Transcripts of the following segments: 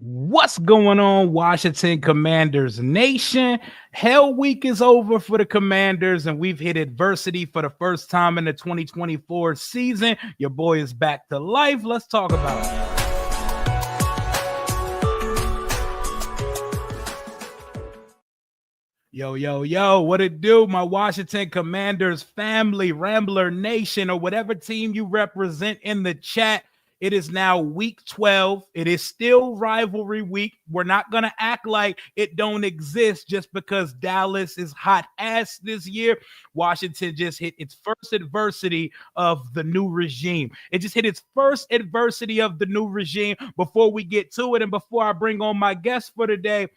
What's going on, Washington Commanders Nation? Hell week is over for the Commanders, and we've hit adversity for the first time in the 2024 season. Your boy is back to life. Let's talk about it. Yo, what it do, my Washington Commanders family, Rambler Nation, or whatever team you represent in the chat. It is now week 12. It is still rivalry week. We're not going to act like it don't exist just because Dallas is hot ass this year. Washington just hit its first adversity of the new regime. It just hit its first adversity of the new regime. Before we get to it and before I bring on my guest for today,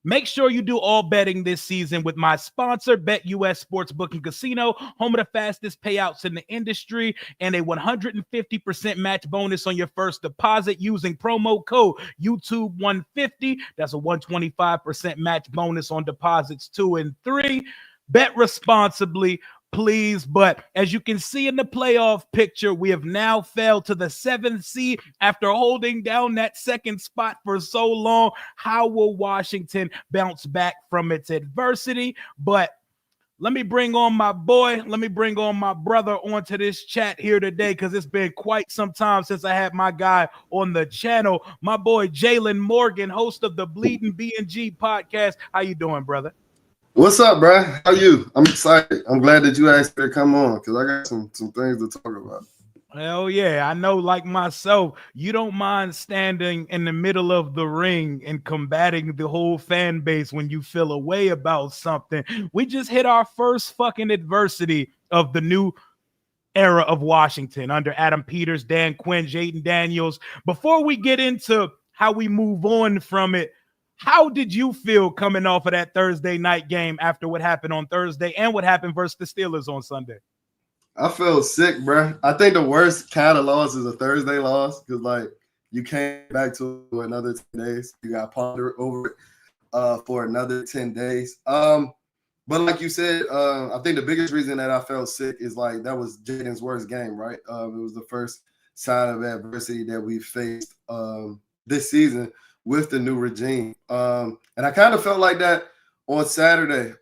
make sure you do all betting this season with my sponsor, BetUS Sportsbook and Casino, home of the fastest payouts in the industry, and a 150% match bonus on your first deposit using promo code YouTube150. That's a 125% match bonus on deposits 2 and 3. Bet responsibly, please. But as you can see in the playoff picture, we have now fell to the 7th seed after holding down that second spot for so long. How will Washington bounce back from its adversity? But let me bring on my boy. Let me bring on my brother onto this chat here today, because it's been quite some time since I had my guy on the channel. My boy Jayden Morgan, host of the Bleeding B&G podcast. How you doing, brother? What's up, bro? How you? I'm excited. I'm glad that you asked me to come on because I got some things to talk about. Hell yeah. I know, like myself, you don't mind standing in the middle of the ring and combating the whole fan base when you feel a way about something. We just hit our first fucking adversity of the new era of Washington under Adam Peters, Dan Quinn, Jayden Daniels. Before we get into how we move on from it, how did you feel coming off of that Thursday night game after what happened on Thursday and what happened versus the Steelers on Sunday? I feel sick, bro. I think the worst kind of loss is a Thursday loss because, like, you came back to another 10 days. You got to ponder over it for another 10 days. But like you said, I think the biggest reason that I felt sick is, like, that was Jayden's worst game, right? It was the first sign of adversity that we faced this season with the new regime. And I kind of felt like that on Saturday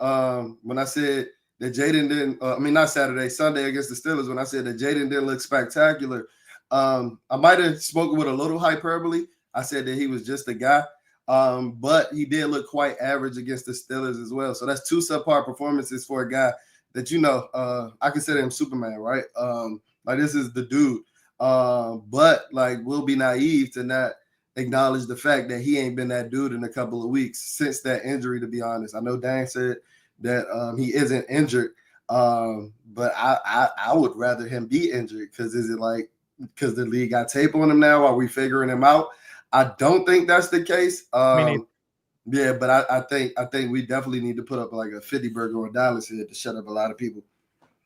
when I said that Jayden didn't, not Saturday, Sunday against the Steelers, when I said that Jayden didn't look spectacular. I might have spoken with a little hyperbole. I said that he was just a guy, but he did look quite average against the Steelers as well. So that's 2 subpar performances for a guy that, I consider him Superman, right? Like, this is the dude. But, like, we'll be naive to not acknowledge the fact that he ain't been that dude in a couple of weeks since that injury, to be honest. I know Dan said that he isn't injured, but I would rather him be injured because is it like because the league got tape on him now? Are we figuring him out? I don't think that's the case. Yeah, but I think we definitely need to put up like a 50 burger on Dallas here to shut up a lot of people.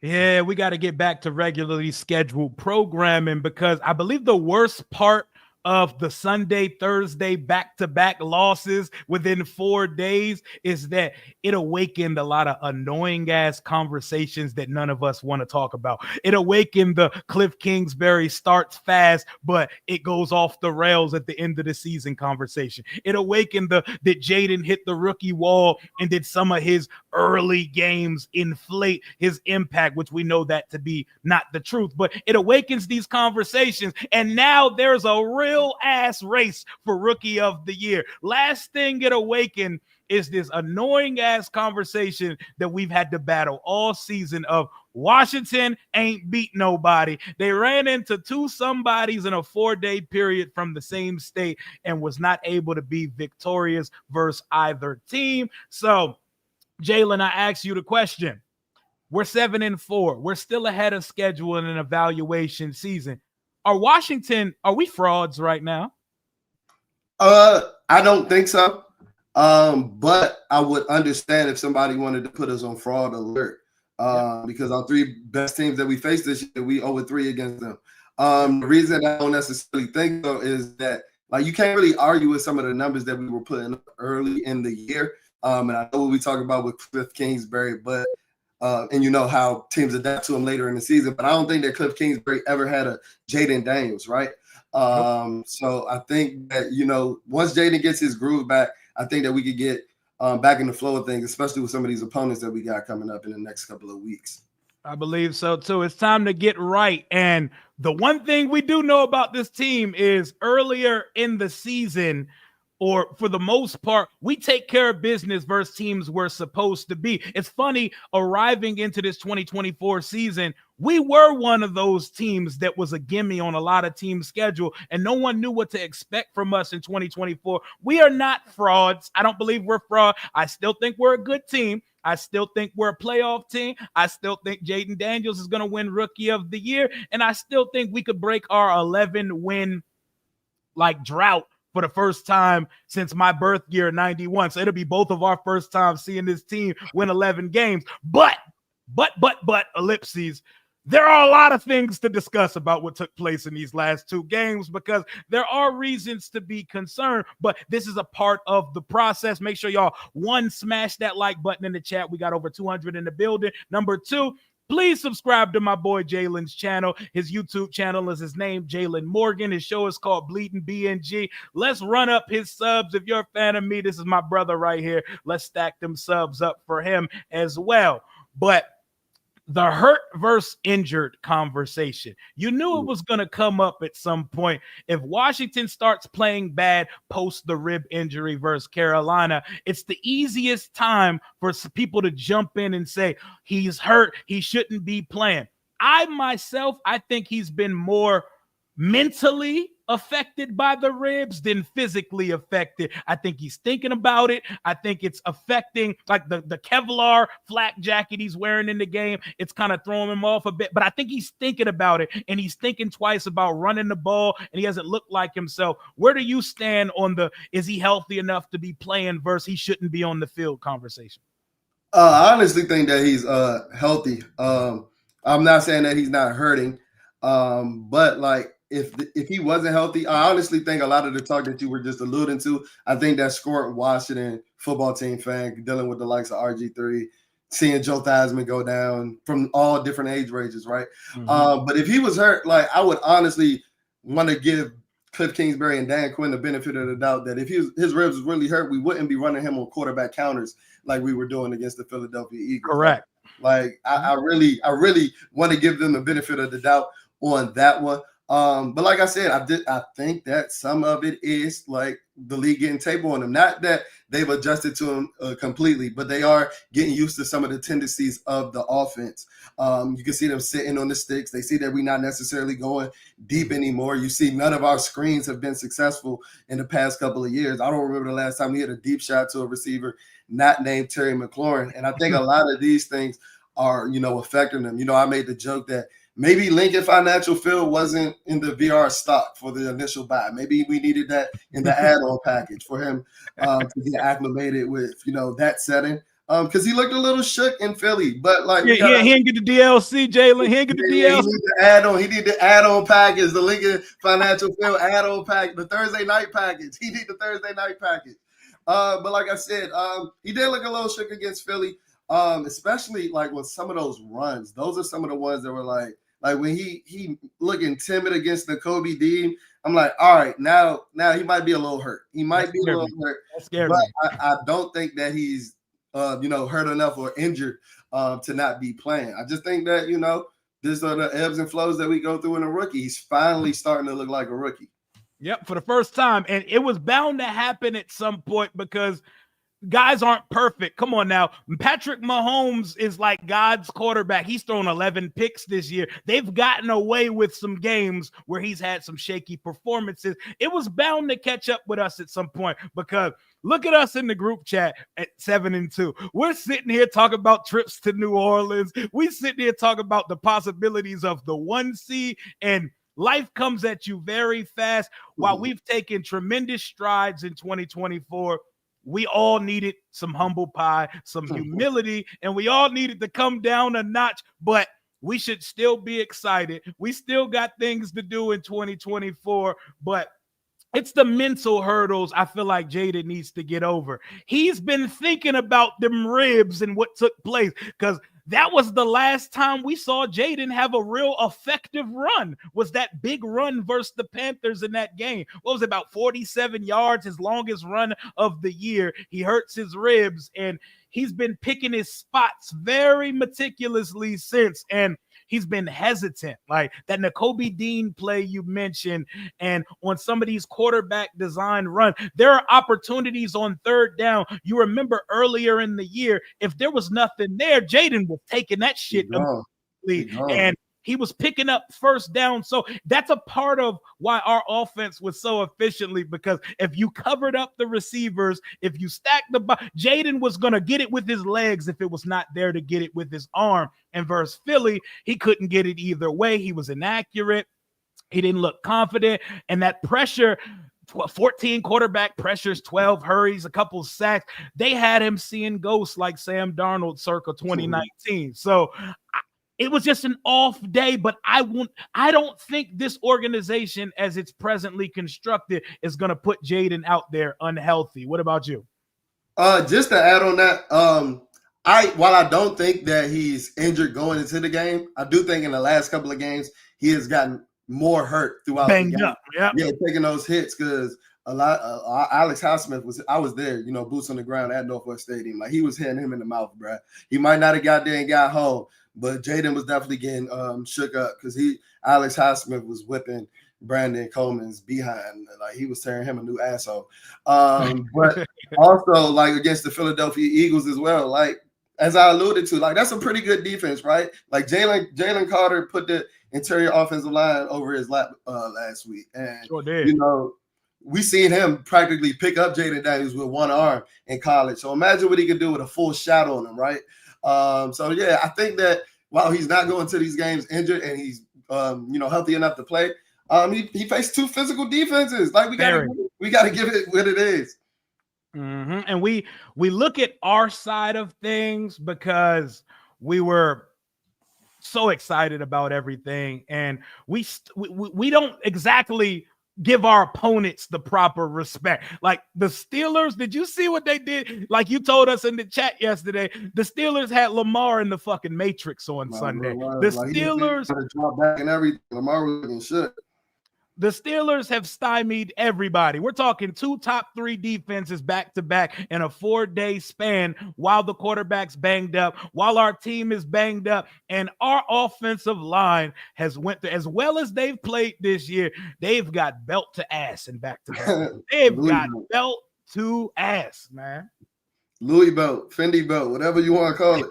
Yeah, we got to get back to regularly scheduled programming because I believe the worst part of the Sunday, Thursday back-to-back losses within 4 days is that it awakened a lot of annoying-ass conversations that none of us want to talk about. It awakened the Cliff Kingsbury starts fast, but it goes off the rails at the end of the season conversation. It awakened that Jayden hit the rookie wall and did some of his early games inflate his impact, which we know that to be not the truth. But it awakens these conversations, and now there's a real ass race for rookie of the year. Last thing it awakened is this annoying ass conversation that we've had to battle all season of Washington ain't beat nobody. They ran into 2 somebodies in a 4-day period from the same state and was not able to be victorious versus either team. So, Jayden, I asked you the question. We're 7-4. We're still ahead of schedule in an evaluation season. Are we frauds right now? I don't think so. But I would understand if somebody wanted to put us on fraud alert. Because our 3 best teams that we faced this year, we 0-3 against them. The reason I don't necessarily think so is that, like, you can't really argue with some of the numbers that we were putting up early in the year. And I know what we talk about with Cliff Kingsbury, but and you know how teams adapt to him later in the season. But I don't think that Cliff Kingsbury ever had a Jayden Daniels, right? So I think that, once Jayden gets his groove back, I think that we could get back in the flow of things, especially with some of these opponents that we got coming up in the next couple of weeks. I believe so too. It's time to get right. And the one thing we do know about this team is earlier in the season, or for the most part, we take care of business versus teams we're supposed to be. It's funny, arriving into this 2024 season, we were one of those teams that was a gimme on a lot of teams' schedule, and no one knew what to expect from us in 2024. We are not frauds. I don't believe we're fraud. I still think we're a good team. I still think we're a playoff team. I still think Jayden Daniels is going to win Rookie of the Year, and I still think we could break our 11-win drought for the first time since my birth year, 91. So it'll be both of our first time seeing this team win 11 games. But, ellipses, there are a lot of things to discuss about what took place in these last two games, because there are reasons to be concerned, but this is a part of the process. Make sure y'all, one, smash that like button in the chat. We got over 200 in the building. Number two, please subscribe to my boy Jalen's channel. His YouTube channel is his name, Jaylen Morgan. His show is called Bleeding BNG. Let's run up his subs. If you're a fan of me, this is my brother right here. Let's stack them subs up for him as well. But the hurt versus injured conversation, you knew it was going to come up at some point. If Washington starts playing bad post the rib injury versus Carolina, it's the easiest time for people to jump in and say, he's hurt, he shouldn't be playing. I think he's been more mentally affected by the ribs than physically affected. I think he's thinking about it. I think it's affecting, like the Kevlar flak jacket he's wearing in the game. It's kind of throwing him off a bit, but I think he's thinking about it, and he's thinking twice about running the ball, and he hasn't looked like himself. Where do you stand on the, is he healthy enough to be playing versus he shouldn't be on the field conversation? I honestly think that he's healthy. I'm not saying that he's not hurting, but if he wasn't healthy, I honestly think a lot of the talk that you were just alluding to, I think that Squirt Washington football team fan dealing with the likes of RG3, seeing Joe Theismann go down from all different age ranges, right? Mm-hmm. But if he was hurt, I would honestly want to give Cliff Kingsbury and Dan Quinn the benefit of the doubt that if his ribs was really hurt, we wouldn't be running him on quarterback counters like we were doing against the Philadelphia Eagles. Correct. I really want to give them the benefit of the doubt on that one. But like I said, I think that some of it is like the league getting tape on them. Not that they've adjusted to them completely, but they are getting used to some of the tendencies of the offense. You can see them sitting on the sticks. They see that we're not necessarily going deep anymore. You see none of our screens have been successful in the past couple of years. I don't remember the last time we hit a deep shot to a receiver not named Terry McLaurin. And I think a lot of these things are, affecting them. I made the joke that maybe Lincoln Financial Field wasn't in the VR stock for the initial buy. Maybe we needed that in the add-on package for him to get acclimated with, that setting. Because he looked a little shook in Philly, but he didn't get the DLC, Jaylen. He didn't get the DLC. He need the add-on package, the Lincoln Financial Field add-on package, the Thursday night package. He need the Thursday night package. But like I said, he did look a little shook against Philly, especially with some of those runs. Those are some of the ones that were like when he looking timid against the Kobe Dean, I'm like, all right, now he might be a little hurt. He might be a little hurt. But I don't think that he's hurt enough or injured to not be playing. I just think that, these are the ebbs and flows that we go through in a rookie. He's finally starting to look like a rookie. Yep, for the first time. And it was bound to happen at some point because guys aren't perfect. Come on now. Patrick Mahomes is like God's quarterback. He's thrown 11 picks this year. They've gotten away with some games where he's had some shaky performances. It was bound to catch up with us at some point because look at us in the group chat at 7-2. We're sitting here talking about trips to New Orleans. We sitting here talking about the possibilities of the 1 seed, and life comes at you very fast. While we've taken tremendous strides in 2024, we all needed some humble pie, some humility, and we all needed to come down a notch, but we should still be excited. We still got things to do in 2024, but it's the mental hurdles I feel like Jayden needs to get over. He's been thinking about them ribs and what took place because that was the last time we saw Jayden have a real effective run, was that big run versus the Panthers in that game. What was it, about 47 yards, his longest run of the year. He hurts his ribs, and he's been picking his spots very meticulously since, and he's been hesitant. Like that Nakobe Dean play you mentioned, and on some of these quarterback design run, there are opportunities on third down. You remember earlier in the year, if there was nothing there, Jayden was taking that shit immediately, and he was picking up first down. So that's a part of why our offense was so efficiently, because if you covered up the receivers, if you stacked Jayden was going to get it with his legs if it was not there to get it with his arm. And versus Philly, he couldn't get it either way. He was inaccurate. He didn't look confident. And that pressure, 14 quarterback pressures, 12 hurries, a couple sacks, they had him seeing ghosts like Sam Darnold circa 2019. So it was just an off day, but I don't think this organization, as it's presently constructed, is going to put Jayden out there unhealthy. What about you? Just to add on that, while I don't think that he's injured going into the game, I do think in the last couple of games he has gotten more hurt throughout the game. Up, yeah, taking those hits, because a lot. Alex Highsmith I was there, boots on the ground at Northwest Stadium. Like, he was hitting him in the mouth, bro. He might not have got there and got home, but Jayden was definitely getting shook up, because Alex Highsmith was whipping Brandon Coleman's behind. Like, he was tearing him a new asshole. But also, like, against the Philadelphia Eagles as well, like, as I alluded to, like, that's a pretty good defense, right? Like, Jalen Carter put the interior offensive line over his lap last week. And, sure did. We seen him practically pick up Jayden Daniels with one arm in college. So imagine what he could do with a full shot on him, right? So, yeah, I think that while he's not going to these games injured and he's, healthy enough to play, he faced two physical defenses. Like, we got to give it what it is. Mm-hmm. And we look at our side of things because we were so excited about everything, and we don't exactly give our opponents the proper respect. Like the Steelers, did you see what they did? Like you told us in the chat yesterday, the Steelers had Lamar in the fucking Matrix on Sunday. The Steelers drop back and everything. Lamar was looking shit. The Steelers have stymied everybody. We're talking 2 top 3 defenses back to back in a 4-day span while the quarterback's banged up, while our team is banged up, and our offensive line has went through, as well as they've played this year, they've got belt to ass in back to back. They've got belt to ass, man. Louis belt, Fendi belt, whatever you want to call it.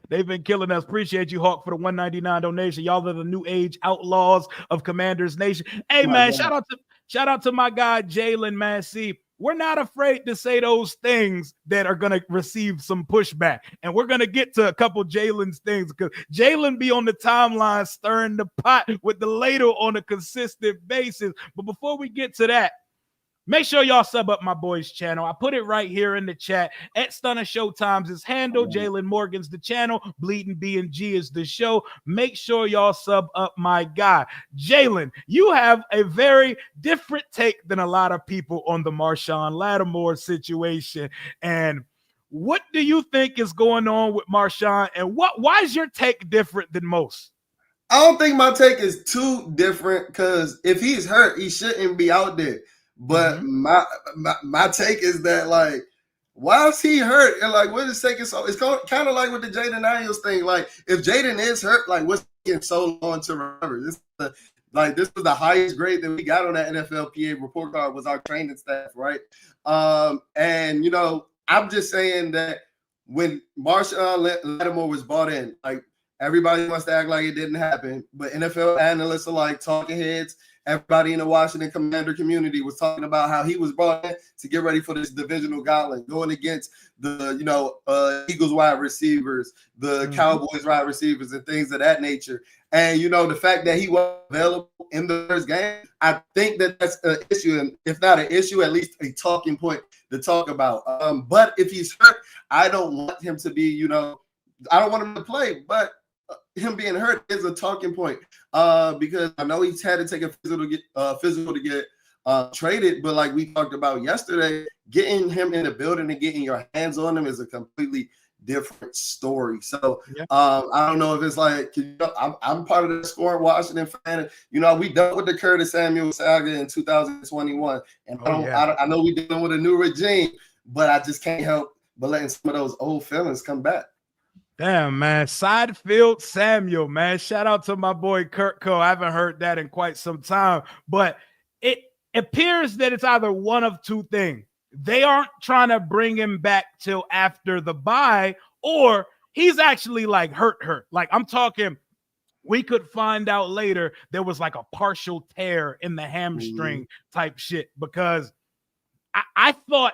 They've been killing us. Appreciate you, Hawk, for the $1.99 donation. Y'all are the new age outlaws of Commanders Nation. Hey, man, shout out to my guy Jaylen, man. See, we're not afraid to say those things that are going to receive some pushback. And we're going to get to a couple Jaylen's things, because Jaylen be on the timeline stirring the pot with the ladle on a consistent basis. But before we get to that, make sure y'all sub up my boy's channel. I put it right here in the chat. At Stunner Showtime's his handle. Jalen Morgan's the channel. Bleeding B&G is the show. Make sure y'all sub up my guy. Jalen, you have a very different take than a lot of people on the Marshon Lattimore situation. And what do you think is going on with Marshon? And why is your take different than most? I don't think my take is too different, because if he's hurt, he shouldn't be out there. But my take is that, like, why is he hurt? And, like, what is taking so? It's kind of like with the Jayden Daniels thing. Like, if Jayden is hurt, like, what's taking so long to recover? This was the highest grade that we got on that NFLPA report card, was our training staff, right? And I'm just saying that when Marshon Lattimore was brought in, like, everybody wants to act like it didn't happen, but NFL analysts are like talking heads. Everybody in the Washington Commander community was talking about how he was brought in to get ready for this divisional gauntlet, going against the Eagles wide receivers, the Cowboys wide receivers, and things of that nature. And the fact that he was available in the first game, I think that that's an issue, and if not an issue, at least a talking point to talk about. But if he's hurt, I don't want him to be, I don't want him to play, but him being hurt is a talking point, because I know he's had to take a physical to get traded, but like we talked about yesterday, getting him in the building and getting your hands on him is a completely different story. So Yeah. I don't know if it's like, I'm part of the Scoring Washington fan. You know, we dealt with the Curtis Samuel saga in 2021, and I know we're dealing with a new regime, but I just can't help but letting some of those old feelings come back. Damn, man. Sidefield Samuel, man. Shout out to my boy Kurtco. I haven't heard that in quite some time, but it appears that it's either one of two things. They aren't trying to bring him back till after the bye, or he's actually like hurt. Like I'm talking, we could find out later there was like a partial tear in the hamstring type shit, because I thought,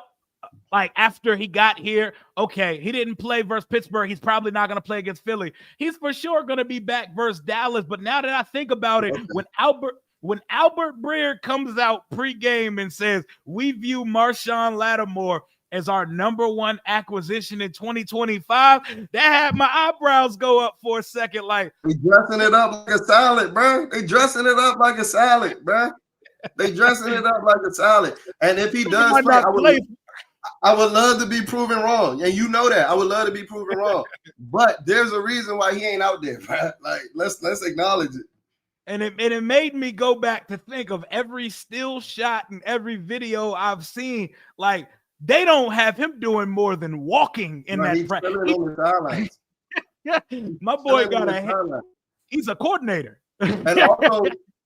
like, after he got here, okay, he didn't play versus Pittsburgh. He's probably not going to play against Philly. He's for sure going to be back versus Dallas. But now that I think about it, when Albert Breer comes out pregame and says, we view Marshon Lattimore as our #1 acquisition in 2025, that had my eyebrows go up for a second. Like, they dressing it up like a salad, bro. They dressing it up like a salad, bro. They dressing it up like a salad. And if he does play, I would love to be proven wrong. And you know that. I would love to be proven wrong. But there's a reason why he ain't out there, right? Like, let's acknowledge it. And it made me go back to think of every still shot and every video I've seen. Like, they don't have him doing more than walking in that practice. Yeah, my boy he's a coordinator. And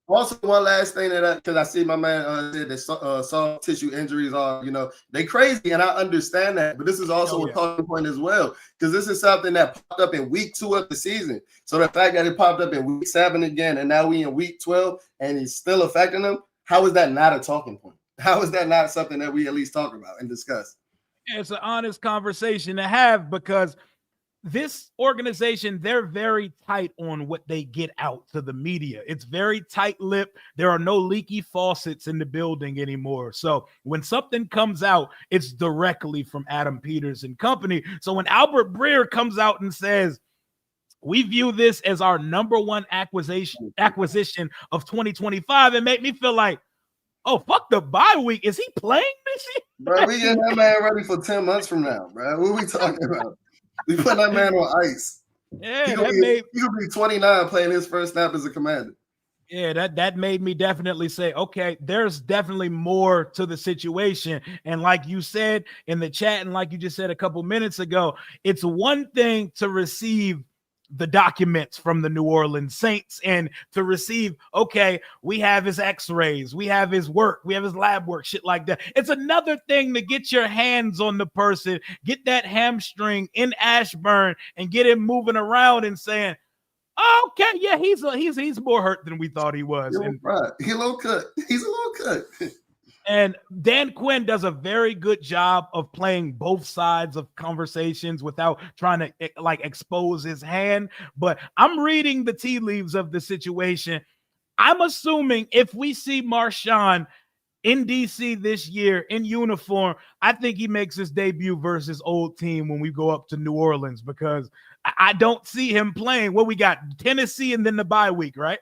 also one last thing because I see my man said that soft tissue injuries are, you know, they crazy, and I understand that. But this is also a talking point as well, because this is something that popped up in week 2 of the season. So the fact that it popped up in week 7 again, and now we in week 12, and it's still affecting them, how is that not a talking point? How is that not something that we at least talk about and discuss? It's an honest conversation to have, because this organization, they're very tight on what they get out to the media. It's very tight-lipped. There are no leaky faucets in the building anymore. So when something comes out, it's directly from Adam Peters and company. So when Albert Breer comes out and says, we view this as our #1 acquisition of 2025, it made me feel like, oh, fuck the bye week. Is he playing this year? Bro, we getting that man ready for 10 months from now, bro. What are we talking about? We put that man on ice. Yeah, he could be 29 playing his first snap as a Commander. Yeah, that made me definitely say, okay, there's definitely more to the situation. And like you said in the chat, and like you just said a couple minutes ago, it's one thing to receive the documents from the New Orleans Saints and to receive, okay, we have his x-rays, we have his work, we have his lab work, shit like that. It's another thing to get your hands on the person, get that hamstring in Ashburn and get him moving around and saying, okay, yeah, he's more hurt than we thought he was. He's a little cut. He's a little cut. And Dan Quinn does a very good job of playing both sides of conversations without trying to like expose his hand. But I'm reading the tea leaves of the situation. I'm assuming if we see Marshon in DC this year in uniform, I think he makes his debut versus his old team when we go up to New Orleans, because I don't see him playing. Well, we got Tennessee and then the bye week, right?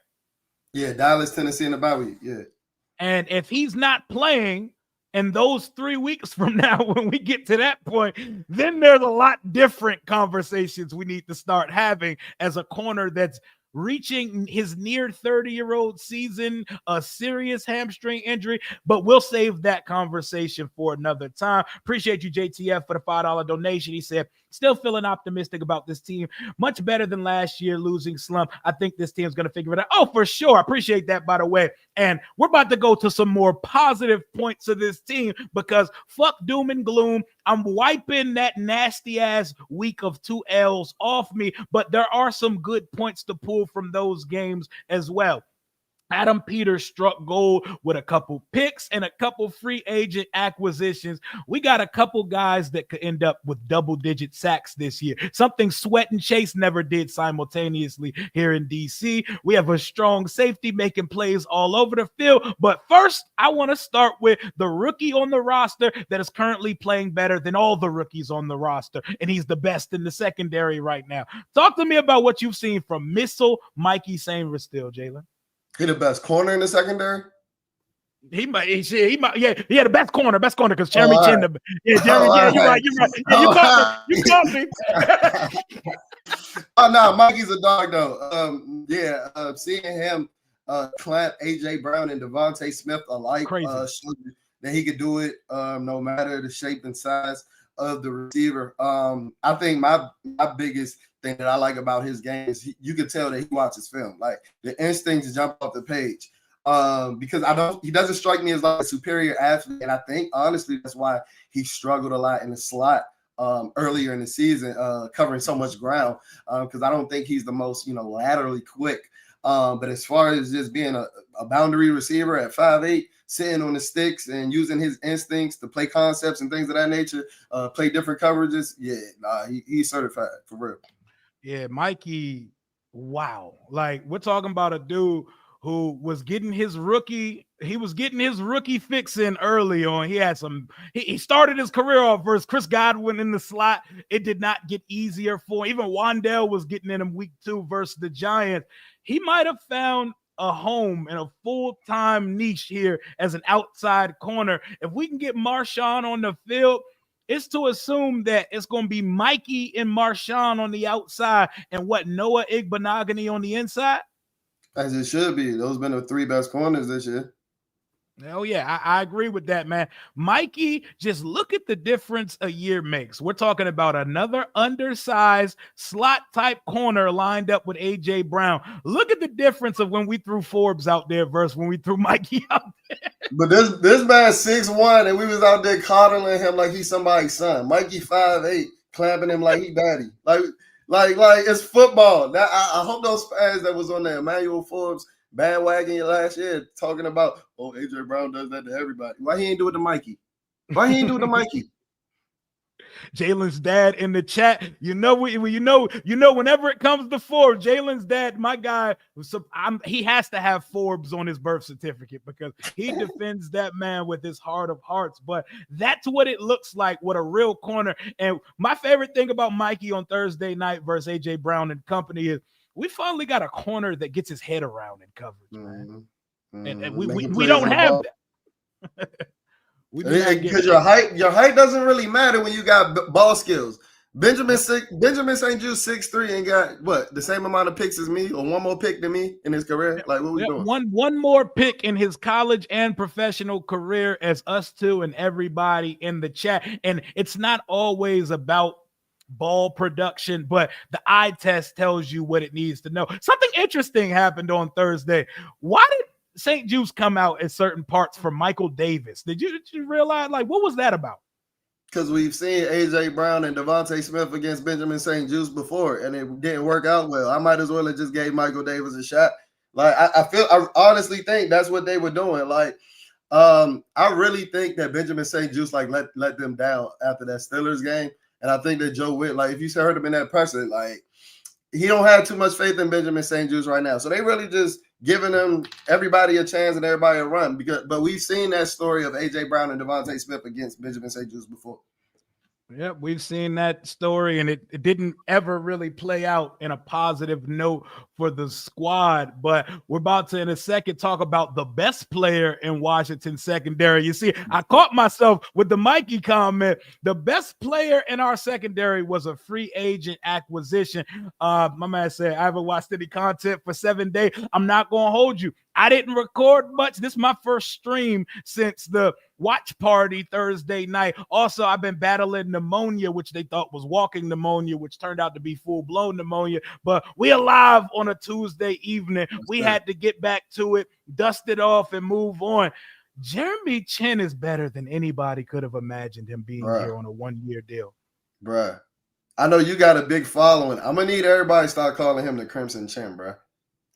Yeah, Dallas, Tennessee, and the bye week. Yeah. And if he's not playing in those 3 weeks from now, when we get to that point, then there's a lot different conversations we need to start having as a corner that's reaching his near 30-year-old season, a serious hamstring injury. But we'll save that conversation for another time. Appreciate you, JTF, for the $5 donation. He said, still feeling optimistic about this team. Much better than last year, losing slump. I think this team's going to figure it out. Oh, for sure. I appreciate that, by the way. And we're about to go to some more positive points of this team, because fuck doom and gloom. I'm wiping that nasty ass week of 2 L's off me, but there are some good points to pull from those games as well. Adam Peters struck gold with a couple picks and a couple free agent acquisitions. We got a couple guys that could end up with double-digit sacks this year, something Sweat and Chase never did simultaneously here in DC. We have a strong safety making plays all over the field. But first, I want to start with the rookie on the roster that is currently playing better than all the rookies on the roster, and he's the best in the secondary right now. Talk to me about what you've seen from Missile Mikey Sainristil, Jalen. He the best corner in the secondary? He might, yeah, the best corner, because Jeremy All Chin, right. Jeremy, All you're right. Yeah, you caught me. Oh no, Mikey's a dog though. Seeing him clamp AJ Brown and Devontae Smith alike showed that he could do it no matter the shape and size of the receiver. I think my biggest thing that I like about his game is you can tell that he watches film, like the instinct to jump off the page. Because he doesn't strike me as like a superior athlete, and I think honestly that's why he struggled a lot in the slot earlier in the season, covering so much ground. Because I don't think he's the most laterally quick. But as far as just being a boundary receiver at 5'8", sitting on the sticks and using his instincts to play concepts and things of that nature, play different coverages, he's certified for real. Yeah, Mikey, wow. Like, we're talking about a dude who was getting his rookie fix in early on. He had he started his career off versus Chris Godwin in the slot. It did not get easier for him. Even Wandale was getting in him week 2 versus the Giants. He might have found a home and a full-time niche here as an outside corner. If we can get Marshon on the field, it's to assume that it's going to be Mikey and Marshon on the outside and Noah Igbenogany on the inside. As it should be. Those have been the 3 best corners this year. Oh, yeah, I agree with that, man. Mikey, just look at the difference a year makes. We're talking about another undersized slot-type corner lined up with A.J. Brown. Look at the difference of when we threw Forbes out there versus when we threw Mikey out there. But this man's 6'1", and we was out there coddling him like he's somebody's son. Mikey 5'8", clamping him like he daddy. Like it's football. Now, I hope those fans that was on the Emmanuel Forbes bandwagon last year talking about, AJ Brown does that to everybody. Why he ain't do it to Mikey? Jalen's dad in the chat. Whenever it comes to Forbes, Jalen's dad, my guy, he has to have Forbes on his birth certificate because he defends that man with his heart of hearts. But that's what it looks like with a real corner. And my favorite thing about Mikey on Thursday night versus AJ Brown and company is we finally got a corner that gets his head around in coverage, man. Mm-hmm. And we don't have that. Because your height doesn't really matter when you got ball skills. Benjamin St. Juste 6'3" and got the same amount of picks as me, or one more pick than me in his career. Like, what we doing? One more pick in his college and professional career as us two and everybody in the chat. And it's not always about ball production, but the eye test tells you what it needs to know. Something interesting happened on Thursday. Why did St. Juste come out at certain parts for Michael Davis? Did you realize, like, what was that about? Because we've seen AJ Brown and Devontae Smith against Benjamin St. Juste before, and it didn't work out well. I might as well have just gave Michael Davis a shot. Like, I honestly think that's what they were doing. Like, I really think that Benjamin St. Juste like let them down after that Steelers game. And I think that Joe Witt, like, if you heard him in that person, like, he don't have too much faith in Benjamin St. Juste right now. So they really just giving them everybody a chance and everybody a run. But we've seen that story of A.J. Brown and Devontae Smith against Benjamin St. Juste before. Yeah, we've seen that story, and it didn't ever really play out in a positive note for the squad. But we're about to, in a second, talk about the best player in Washington secondary. You see, I caught myself with the Mikey comment. The best player in our secondary was a free agent acquisition. My man said, I haven't watched any content for 7 days. I'm not going to hold you. I didn't record much. This is my first stream since the watch party Thursday night. Also, I've been battling pneumonia, which they thought was walking pneumonia, which turned out to be full-blown pneumonia. But we alive on a Tuesday evening. We had to get back to it, dust it off, and move on. Jeremy Chin is better than anybody could have imagined him being here on a 1-year deal. Bruh, I know you got a big following. I'm going to need everybody to start calling him the Crimson Chin, bruh.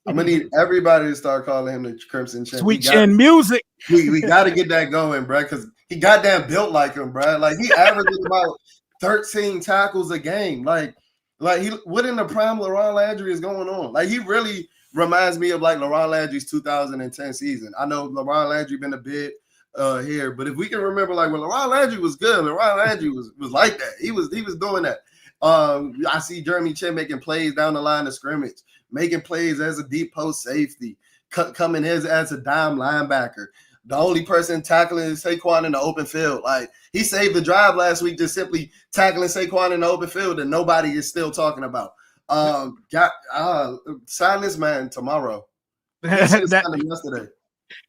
I'm gonna need everybody to start calling him the Crimson Chin. Sweet Chin music. We got to get that going, bro, because he goddamn built like him, bro. Like, he averages about 13 tackles a game. Like what in the prime LaRon Landry is going on? Like, he really reminds me of like LaRon Landry's 2010 season. I know LaRon Landry been a bit here, but if we can remember, like, when LaRon Landry was good, LaRon Landry was like that. He was doing that. I see Jeremy Chin making plays down the line of scrimmage, making plays as a deep post safety, coming as a dime linebacker. the only person tackling Saquon in the open field. Like, he saved the drive last week just simply tackling Saquon in the open field, and nobody is still talking about. Sign this man tomorrow. He should have signed him yesterday.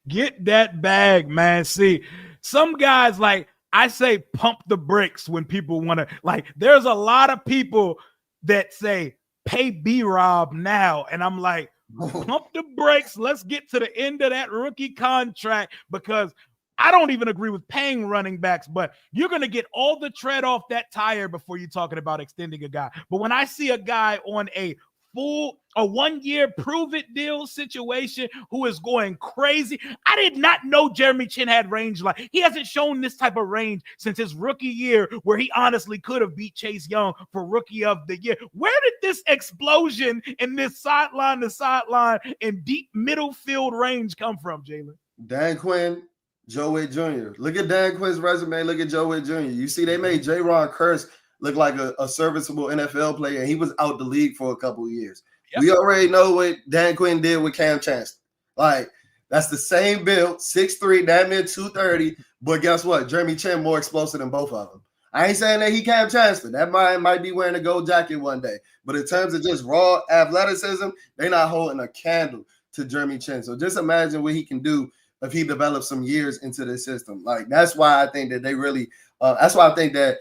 Get that bag, man. See, some guys, like, I say pump the brakes when people want to, like, there's a lot of people that say pay B-Rob now. And I'm like, pump the brakes. Let's get to the end of that rookie contract, because I don't even agree with paying running backs, but you're going to get all the tread off that tire before you're talking about extending a guy. But when I see a guy on a 1-year prove it deal situation who is going crazy. I did not know Jeremy Chin had range. Like, he hasn't shown this type of range since his rookie year, where he honestly could have beat Chase Young for rookie of the year. Where did this explosion in this sideline to sideline and deep middle field range come from, Jaylen? Dan Quinn, Joe Witt Jr. Look at Dan Quinn's resume. Look at Joe Witt Jr. You see, they made J-Ron Curse look like a serviceable NFL player, and he was out the league for a couple of years. Yep. We already know what Dan Quinn did with Cam Chancellor. Like, that's the same build, 6'3", damn near 230, but guess what? Jeremy Chin more explosive than both of them. I ain't saying that he Cam Chancellor. That might be wearing a gold jacket one day, but in terms of just raw athleticism, they're not holding a candle to Jeremy Chin. So just imagine what he can do if he develops some years into the system. Like, that's why I think that they really that's why I think that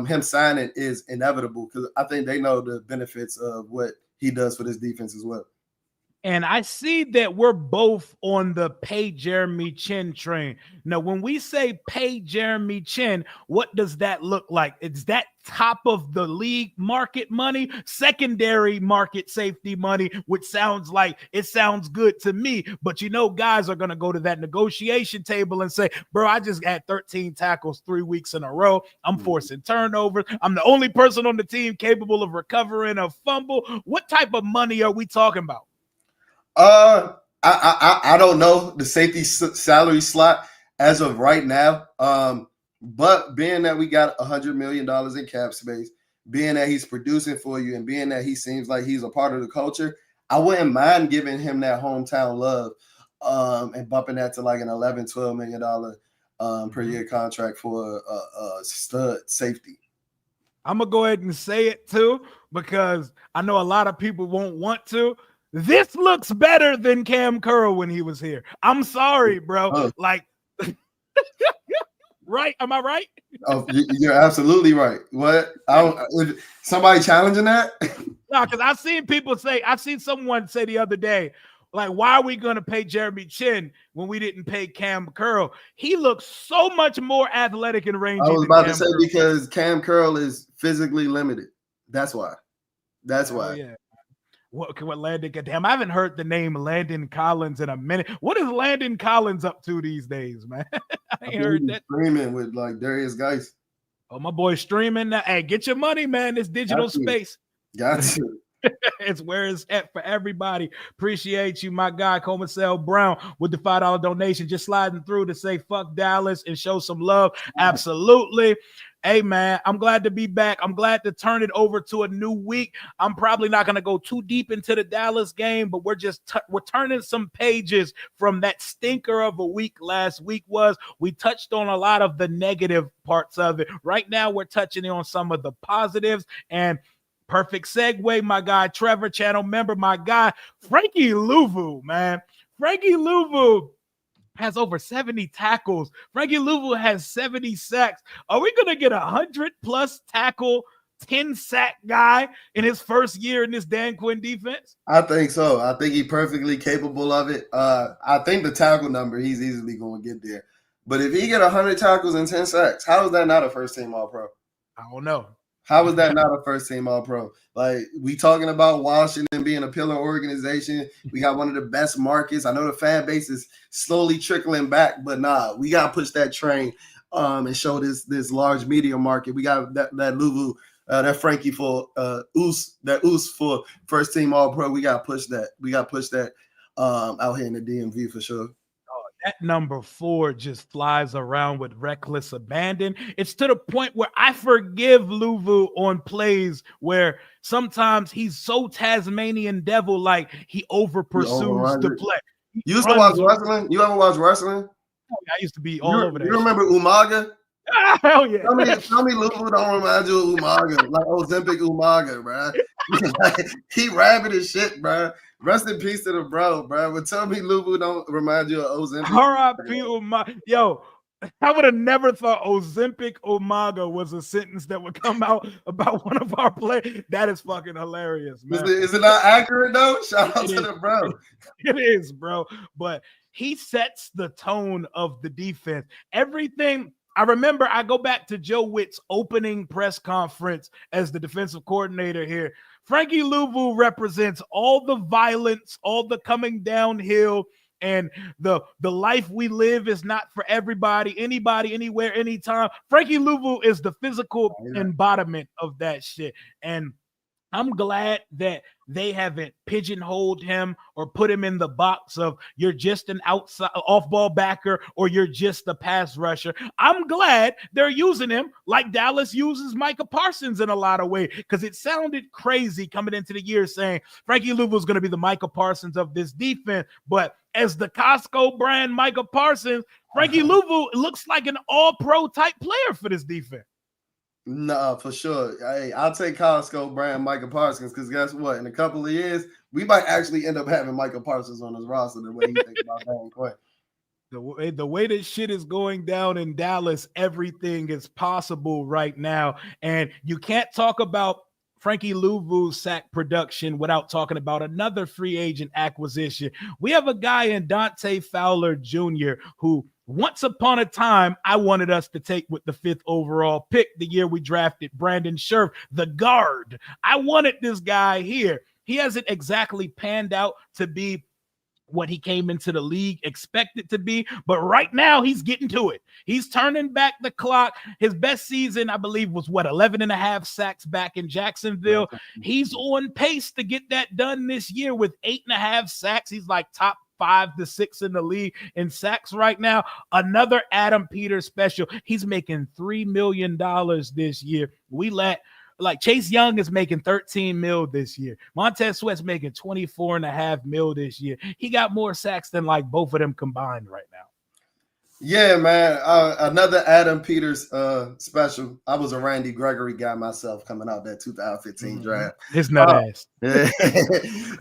him signing is inevitable, because I think they know the benefits of what he does for this defense as well. And I see that we're both on the pay Jeremy Chin train. Now, when we say pay Jeremy Chin, what does that look like? Is that top of the league market money, secondary market safety money, which sounds good to me. But guys are going to go to that negotiation table and say, bro, I just had 13 tackles 3 weeks in a row. I'm forcing turnovers. I'm the only person on the team capable of recovering a fumble. What type of money are we talking about? I don't know the safety salary slot as of right now. But being that we got $100 million in cap space, being that he's producing for you, and being that he seems like he's a part of the culture, I wouldn't mind giving him that hometown love, and bumping that to like an $11-12 million per year contract for a stud safety. I'm gonna go ahead and say it too, because I know a lot of people won't want to. This looks better than Cam Curl when he was here. I'm sorry, bro. Like, right? Am I right? Oh, you're absolutely right. What? Somebody challenging that? No, because I've seen someone say the other day, like, why are we going to pay Jeremy Chin when we didn't pay Cam Curl? He looks so much more athletic and rangy. I was about to say, because Cam Curl is physically limited. That's why. That's why. Yeah. What Landon? Damn, I haven't heard the name Landon Collins in a minute. What is Landon Collins up to these days, man? I ain't heard that. Streaming with like Darius Geis. Oh, my boy streaming now. Hey, get your money, man. This digital space. Got you. It's where it's at for everybody. Appreciate you, my guy, Comacell Brown, with the $5 donation, just sliding through to say fuck Dallas and show some love. Absolutely. Hey, man, I'm glad to be back. I'm glad to turn it over to a new week. I'm probably not going to go too deep into the Dallas game, but we're turning some pages from that stinker of a week last week was. We touched on a lot of the negative parts of it. Right now, we're touching on some of the positives, and perfect segue, my guy, Trevor, channel member, my guy, Frankie Louvu, man. Frankie Louvu has over 70 tackles. Frankie Louvu has 70 sacks. Are we going to get 100-plus tackle, 10-sack guy in his first year in this Dan Quinn defense? I think so. I think he's perfectly capable of it. I think the tackle number, he's easily going to get there. But if he get 100 tackles and 10 sacks, how is that not a first-team All-Pro? I don't know. How is that not a first-team All-Pro? Like, we talking about Washington being a pillar organization. We got one of the best markets. I know the fan base is slowly trickling back, but nah, we got to push that train and show this large media market. We got that Louvu, that Frankie for Oos for first-team All-Pro. We got to push that. We got to push that out here in the DMV for sure. That number 4 just flies around with reckless abandon. It's to the point where I forgive Louvu on plays where sometimes he's so Tasmanian devil, like he over pursues the play. You used to watch wrestling? You ever watch wrestling? I used to be all over that. You remember Umaga? Hell yeah. Tell me Luvu don't remind you of Umaga, like Ozempic Umaga, bro. He rabid as shit, bro. Rest in peace to the bro, bro. But tell me Luvu don't remind you of Ozempic. R.I.P. Umaga. Yo, I would have never thought Ozempic Umaga was a sentence that would come out about one of our players. That is fucking hilarious, man. Is it not accurate though? Shout out to the bro. It is, bro. But he sets the tone of the defense. Everything. I remember I go back to Joe Witt's opening press conference as the defensive coordinator here. Frankie Luvu represents all the violence, all the coming downhill, and the life we live is not for everybody, anybody, anywhere, anytime. Frankie Luvu is the physical embodiment of that shit. And I'm glad that they haven't pigeonholed him or put him in the box of you're just an outside off-ball backer or you're just a pass rusher. I'm glad they're using him like Dallas uses Micah Parsons in a lot of ways, because it sounded crazy coming into the year saying Frankie Luvu is going to be the Micah Parsons of this defense. But as the Costco brand Micah Parsons, Frankie Luvu looks like an all-pro type player for this defense. No, for sure. Hey, I'll take Costco brand Micah Parsons, because guess what? In a couple of years, we might actually end up having Micah Parsons on his roster the way he thinks about Dan Quinn. The way that shit is going down in Dallas, everything is possible right now. And you can't talk about Frankie Luvu's sack production without talking about another free agent acquisition. We have a guy in Dante Fowler Jr. who once upon a time, I wanted us to take with the 5th overall pick the year we drafted Brandon Scherf, the guard. I wanted this guy here. He hasn't exactly panned out to be what he came into the league expected to be, but right now he's getting to it. He's turning back the clock. His best season, I believe, was 11 and a half sacks back in Jacksonville. He's on pace to get that done this year with 8.5 sacks. He's like top 5 to 6 in the league in sacks right now. Another Adam Peters special. He's making $3 million this year. Chase Young is making 13 mil this year. Montez Sweat's making 24.5 mil this year. He got more sacks than like both of them combined right now. Yeah, man. Another Adam Peters special. I was a Randy Gregory guy myself coming out that 2015 draft. His nut ass. Yeah.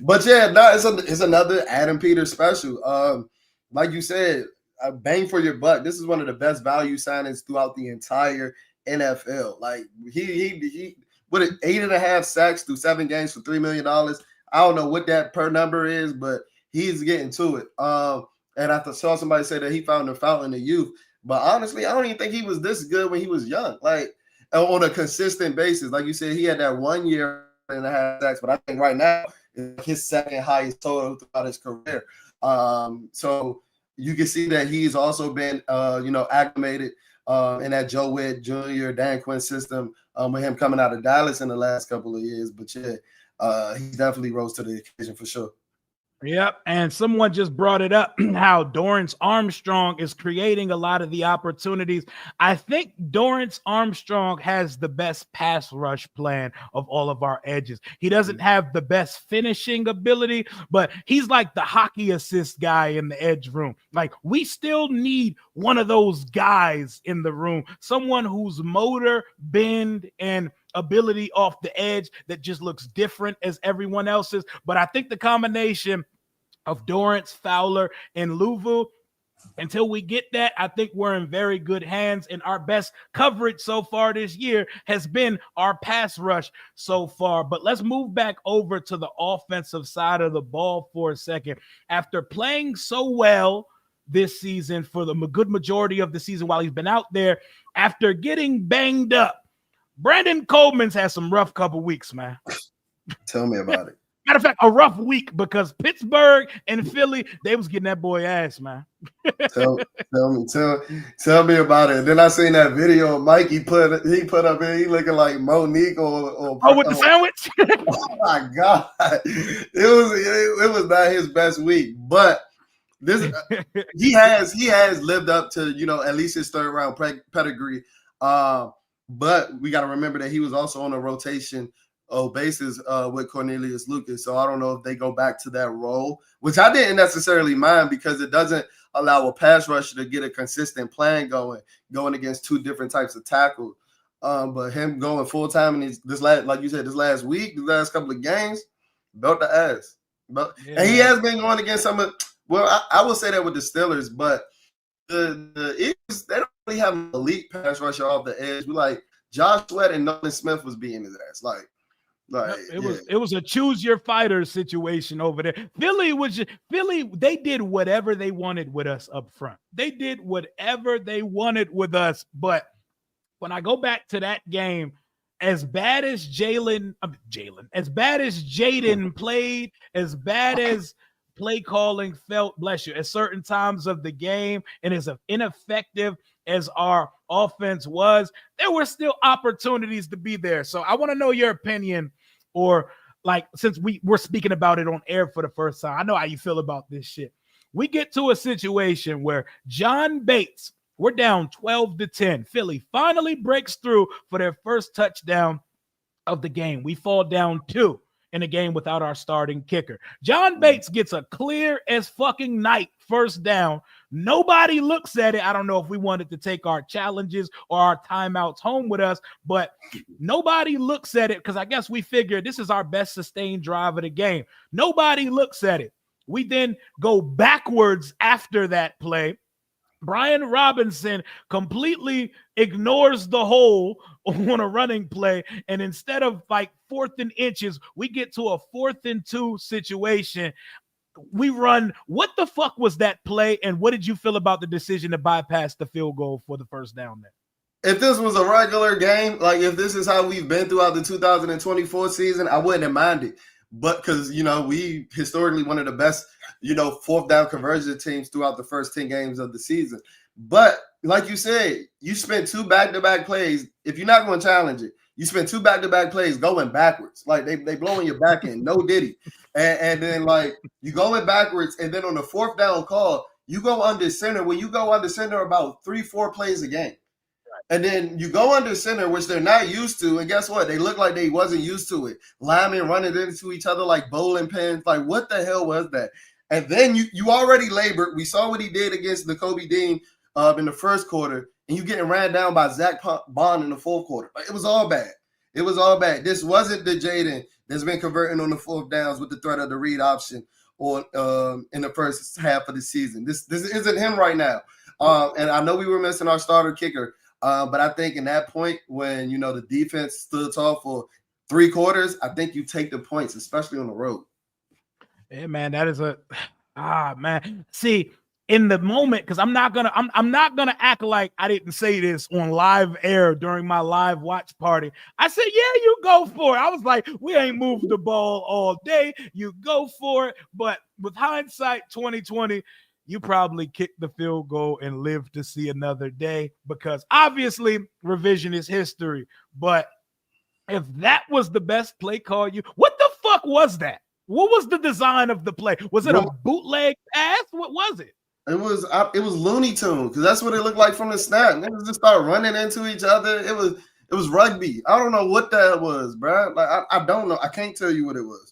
But yeah, no, it's another Adam Peters special. Like you said, bang for your buck. This is one of the best value signings throughout the entire NFL. Like he with 8.5 sacks through 7 games for $3 million. I don't know what that per number is, but he's getting to it. And I saw somebody say that he found the fountain of youth. But honestly, I don't even think he was this good when he was young. Like on a consistent basis. Like you said, he had that 1 year and a half sacks, but I think right now it's his second highest total throughout his career. So you can see that he's also been acclimated in that Joe Witt Jr., Dan Quinn system with him coming out of Dallas in the last couple of years. But yeah, he definitely rose to the occasion for sure. Yep, and someone just brought it up, how Dorrance Armstrong is creating a lot of the opportunities. I think Dorrance Armstrong has the best pass rush plan of all of our edges. He doesn't have the best finishing ability, but he's like the hockey assist guy in the edge room. Like, we still need one of those guys in the room, someone whose motor, bend, and ability off the edge that just looks different as everyone else's. But I think the combination of Dorrance, Fowler, and Luvu, until we get that, I think we're in very good hands. And our best coverage so far this year has been our pass rush so far. But let's move back over to the offensive side of the ball for a second. After playing so well this season for the good majority of the season while he's been out there, after getting banged up, Brandon Coleman's had some rough couple weeks, man. Tell me about it. Matter of fact, a rough week, because Pittsburgh and Philly, they was getting that boy ass, man. tell me about it. And then I seen that video of Mike he put up in, he looking like Monique or with the sandwich. Oh my God. It was not his best week, but this he has lived up to, at least his third round pedigree. But we got to remember that he was also on a rotation basis with Cornelius Lucas. So I don't know if they go back to that role, which I didn't necessarily mind because it doesn't allow a pass rusher to get a consistent plan going against two different types of tackles. But him going full time in this last, like you said, this last week, the last couple of games, belt the ass. And he has been going against some of. Well, I will say that with the Steelers, but the Eagles, they don't really have an elite pass rusher off the edge. We like Josh Sweat and Nolan Smith was beating his ass. Like it was a choose your fighter situation over there. Philly, they did whatever they wanted with us up front. They did whatever they wanted with us. But when I go back to that game, as bad as Jayden played, as bad as play calling felt, bless you, at certain times of the game, and as ineffective as our offense was, there were still opportunities to be there. So I want to know your opinion, or like, since we're speaking about it on air for the first time, I know how you feel about this shit. We get to a situation where John Bates, we're down 12-10. Philly finally breaks through for their first touchdown of the game. We fall down 2 in a game without our starting kicker. John Bates gets a clear as fucking night first down. Nobody looks at it. I don't know if we wanted to take our challenges or our timeouts home with us, but nobody looks at it because I guess we figured this is our best sustained drive of the game. Nobody looks at it. We then go backwards after that play. Brian Robinson completely ignores the hole on a running play, and instead of like 4th and inches, we get to a 4th and 2 situation. We run. What the fuck was that play, and what did you feel about the decision to bypass the field goal for the first down there? If this was a regular game, like if this is how we've been throughout the 2024 season, I wouldn't have minded. But because, we historically one of the best, 4th down conversion teams throughout the first 10 games of the season. But like you said, you spent 2 back-to-back plays. If you're not going to challenge it, you spent 2 back-to-back plays going backwards. Like they blowing your back end. No diddy. And then like you going backwards, and then on the 4th down call, you go under center. When you go under center about 3-4 plays a game. And then you go under center, which they're not used to. And guess what? They look like they wasn't used to it. Linemen running into each other like bowling pins. Like, what the hell was that? And then you already labored. We saw what he did against the Kobe Dean in the first quarter. And you getting ran down by Zach Bond in the 4th quarter. Like, it was all bad. It was all bad. This wasn't the Jayden that's been converting on the 4th downs with the threat of the read option or in the first half of the season. This isn't him right now. And I know we were missing our starter kicker. But I think in that point when, the defense stood tall for 3 quarters, I think you take the points, especially on the road. Yeah, man, that is man. See, in the moment, because I'm not gonna act like I didn't say this on live air during my live watch party. I said, yeah, you go for it. I was like, we ain't moved the ball all day. You go for it. But with hindsight 2020, you probably kicked the field goal and lived to see another day, because obviously revision is history. But if that was the best play call, what the fuck was that? What was the design of the play? Was it a bootleg pass? What was it? It was Looney Tunes, because that's what it looked like from the snap. Niggas just start running into each other. It was rugby. I don't know what that was, bro. Like I don't know. I can't tell you what it was.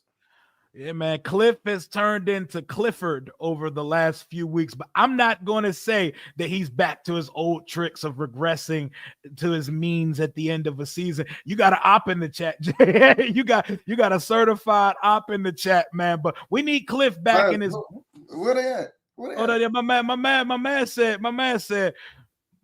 Yeah, man, Cliff has turned into Clifford over the last few weeks, but I'm not going to say that he's back to his old tricks of regressing to his means at the end of a season. You got an op in the chat, Jay. you got a certified op in the chat, man. But we need Cliff back in his. Where they at? My man said.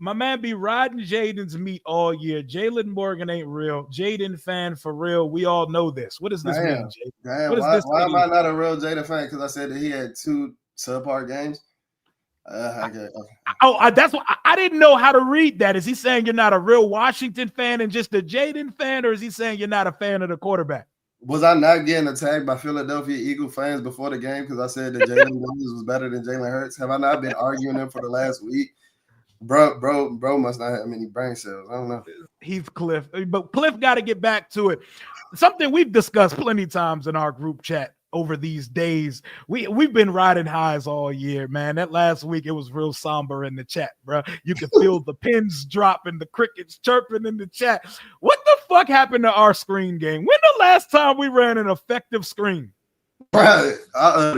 My man be riding Jayden's meat all year. Jalen Morgan ain't real. Jayden fan for real. We all know this. What does this mean, Jayden? Damn, why am I not a real Jayden fan? Because I said that he had 2 subpar games. That's what I didn't know how to read that. Is he saying you're not a real Washington fan and just a Jayden fan, or is he saying you're not a fan of the quarterback? Was I not getting attacked by Philadelphia Eagle fans before the game because I said that Jalen was better than Jalen Hurts? Have I not been arguing them for the last week? Bro must not have many brain cells. I don't know. He's Cliff, but Cliff got to get back to it. Something we've discussed plenty of times in our group chat. over these days. We've been riding highs all year, man. That last week it was real somber in the chat, bro. You could feel the pins dropping, the crickets chirping in the chat. What the fuck happened to our screen game? When the last time we ran an effective screen? Right,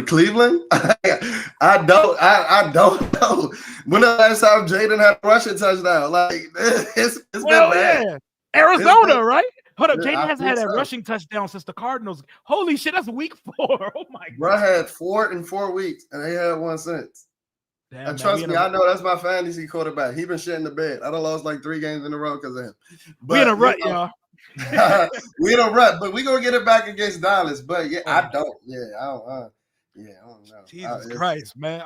Cleveland. I don't know. When the last time Jayden had a rushing touchdown? Like it's been bad. Yeah. Arizona, right? Hold up, Yeah, Jayden I hasn't think had a so. rushing touchdown since the Cardinals. Holy shit, that's week 4. Oh my god. Bro had 4 in 4 weeks, and they had one since. Damn, And trust me, I know that's my fantasy quarterback. He been shitting the bed. I done lost like 3 games in a row because of him. But we in a rut, y'all. we in a rut, but we gonna get it back against Dallas. But yeah, I don't. Yeah, I don't. Yeah, I don't know. Jesus Christ, man.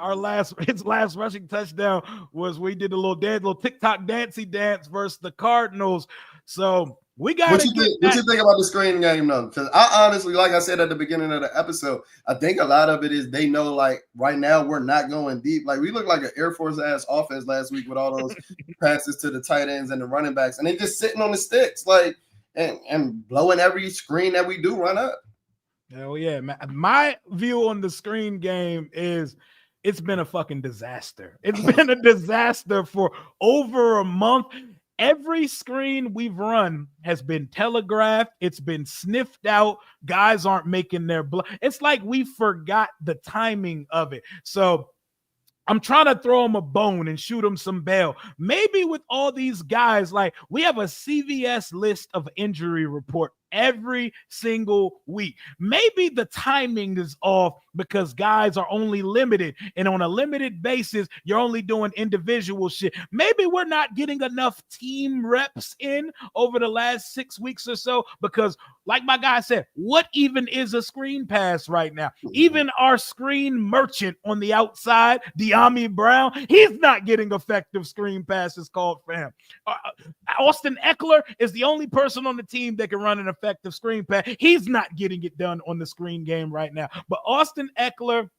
His last rushing touchdown was we did a little TikTok dancey dance versus the Cardinals. So we got What you think about the screen game though? Because I honestly, like I said at the beginning of the episode, I think a lot of it is they know like right now we're not going deep. Like we look like an Air Force ass offense last week with all those passes to the tight ends and the running backs, and they just sitting on the sticks like and blowing every screen that we do run up. Hell yeah, man. My view on the screen game is it's been a fucking disaster. It's been a disaster for over a month. Every screen we've run has been telegraphed. It's been sniffed out. Guys aren't making their blood. It's like we forgot the timing of it. So I'm trying to throw him a bone and shoot him some bail. Maybe with all these guys, like we have a CVS list of injury report every single week. Maybe the timing is off because guys are only limited, and on a limited basis, you're only doing individual shit. Maybe we're not getting enough team reps in over the last 6 weeks or so because, like my guy said, what even is a screen pass right now? Even our screen merchant on the outside, De'Ami Brown, he's not getting effective screen passes called for him. Austin Eckler is the only person on the team that can run an effective screen pass. He's not getting it done on the screen game right now. But Austin Eckler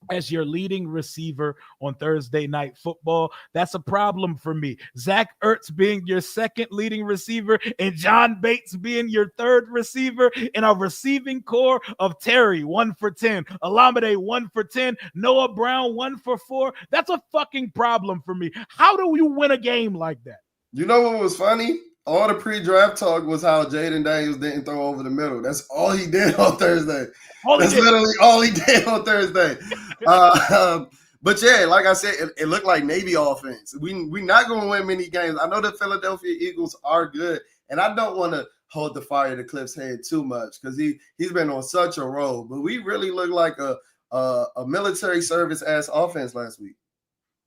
as your leading receiver on Thursday Night Football, that's a problem for me. Zach Ertz being your second leading receiver and John Bates being your third receiver in a receiving core of Terry, 1 for 10, Olamide, 1 for 10, Noah Brown, 1 for 4. That's a fucking problem for me. How do you win a game like that? You know what was funny? All the pre-draft talk was how Jayden Daniels didn't throw over the middle. That's all he did on Thursday. That's literally all he did on Thursday. But yeah, like I said, it looked like Navy offense. We're not going to win many games. I know the Philadelphia Eagles are good, and I don't want to hold the fire to Cliff's head too much because he's been on such a roll. But we really look like a military service ass offense last week.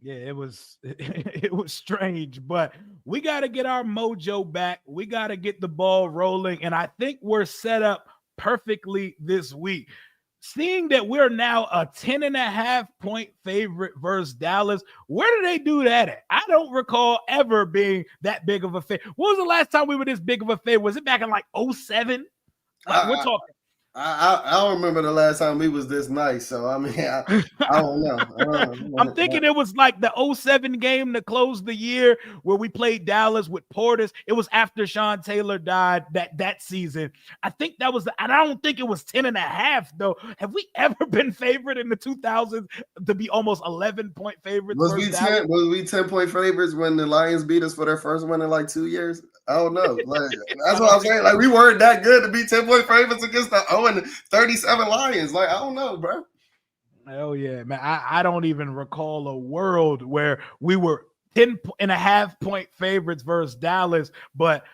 Yeah, it was strange, but we got to get our mojo back. We got to get the ball rolling, and I think we're set up perfectly this week. Seeing that we're now a 10.5 point favorite versus Dallas, where did they do that at? I don't recall ever being that big of a favorite. When was the last time we were this big of a favorite? Was it back in like 2007? We're talking. I don't remember the last time we was this nice. So, I mean, I don't know. I'm thinking it was like the 2007 game that closed the year where we played Dallas with Portis. It was after Sean Taylor died that season. I think that was and I don't think it was 10.5 though. Have we ever been favored in the 2000s to be almost 11-point favorites? Was we 10-point favorites when the Lions beat us for their first win in like 2 years? I don't know. Like that's what I'm saying. Like we weren't that good to be 10-point favorites against the 0-37 Lions. Like I don't know, bro. Hell yeah, man. I don't even recall a world where we were 10.5 point favorites versus Dallas, but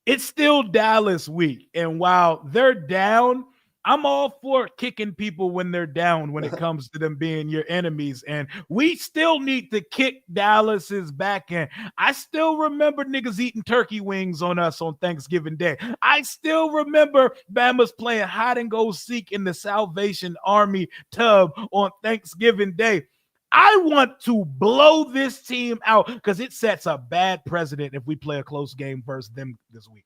it's still Dallas week. And while they're down, I'm all for kicking people when they're down when it comes to them being your enemies. And we still need to kick Dallas's back end. I still remember niggas eating turkey wings on us on Thanksgiving Day. I still remember Bama's playing hide and go seek in the Salvation Army tub on Thanksgiving Day. I want to blow this team out because it sets a bad precedent if we play a close game versus them this week.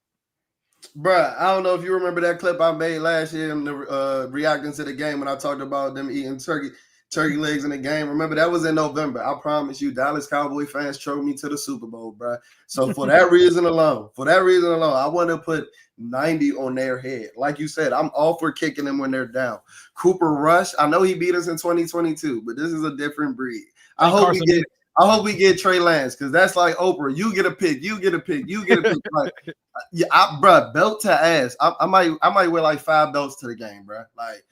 Bruh, I don't know if you remember that clip I made last year in the reacting to the game when I talked about them eating turkey. turkey legs in the game. Remember, that was in November. I promise you, Dallas Cowboy fans drove me to the Super Bowl, bro. So for that reason alone, I want to put 90 on their head. Like you said, I'm all for kicking them when they're down. Cooper Rush, I know he beat us in 2022, but this is a different breed. I hope we get Trey Lance, because that's like Oprah. You get a pick, you get a pick, you get a pick. Like, yeah, bro, belt to ass. I might wear like 5 belts to the game, bro. Like,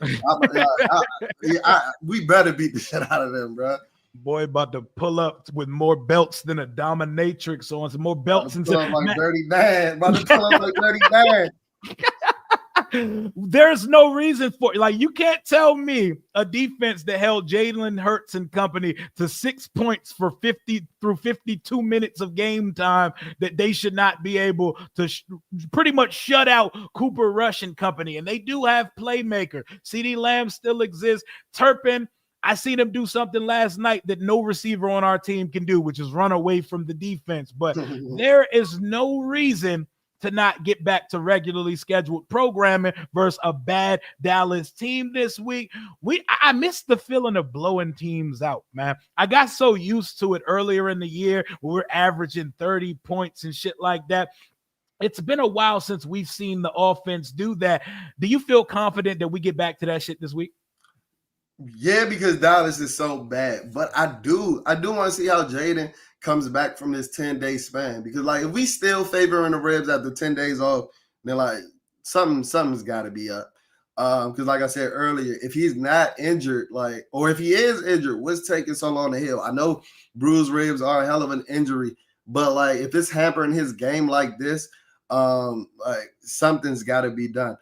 we better beat the shit out of them, bro. Boy, about to pull up with more belts than a dominatrix on some more belts and like Dirty Dan. About to pull up like Dirty Dan. There's no reason for it. Like, you can't tell me a defense that held Jalen Hurts and company to 6 points for 50 through 52 minutes of game time that they should not be able to pretty much shut out Cooper Rush and company. And they do have playmaker. CeeDee Lamb still exists. Turpin, I seen him do something last night that no receiver on our team can do, which is run away from the defense. But there is no reason to not get back to regularly scheduled programming versus a bad Dallas team this week. I missed the feeling of blowing teams out, man. I got so used to it earlier in the year. We're averaging 30 points and shit like that. It's been a while since we've seen the offense do that. Do you feel confident that we get back to that shit this week? Yeah, because Dallas is so bad. But I do want to see how Jayden comes back from this 10-day span. Because, like, if we still favoring the Rebs after 10 days off, then, like, something's got to be up. Because, like I said earlier, if he's not injured, like, or if he is injured, what's taking so long to heal? I know bruised ribs are a hell of an injury, but, like, if it's hampering his game like this, like, something's got to be done.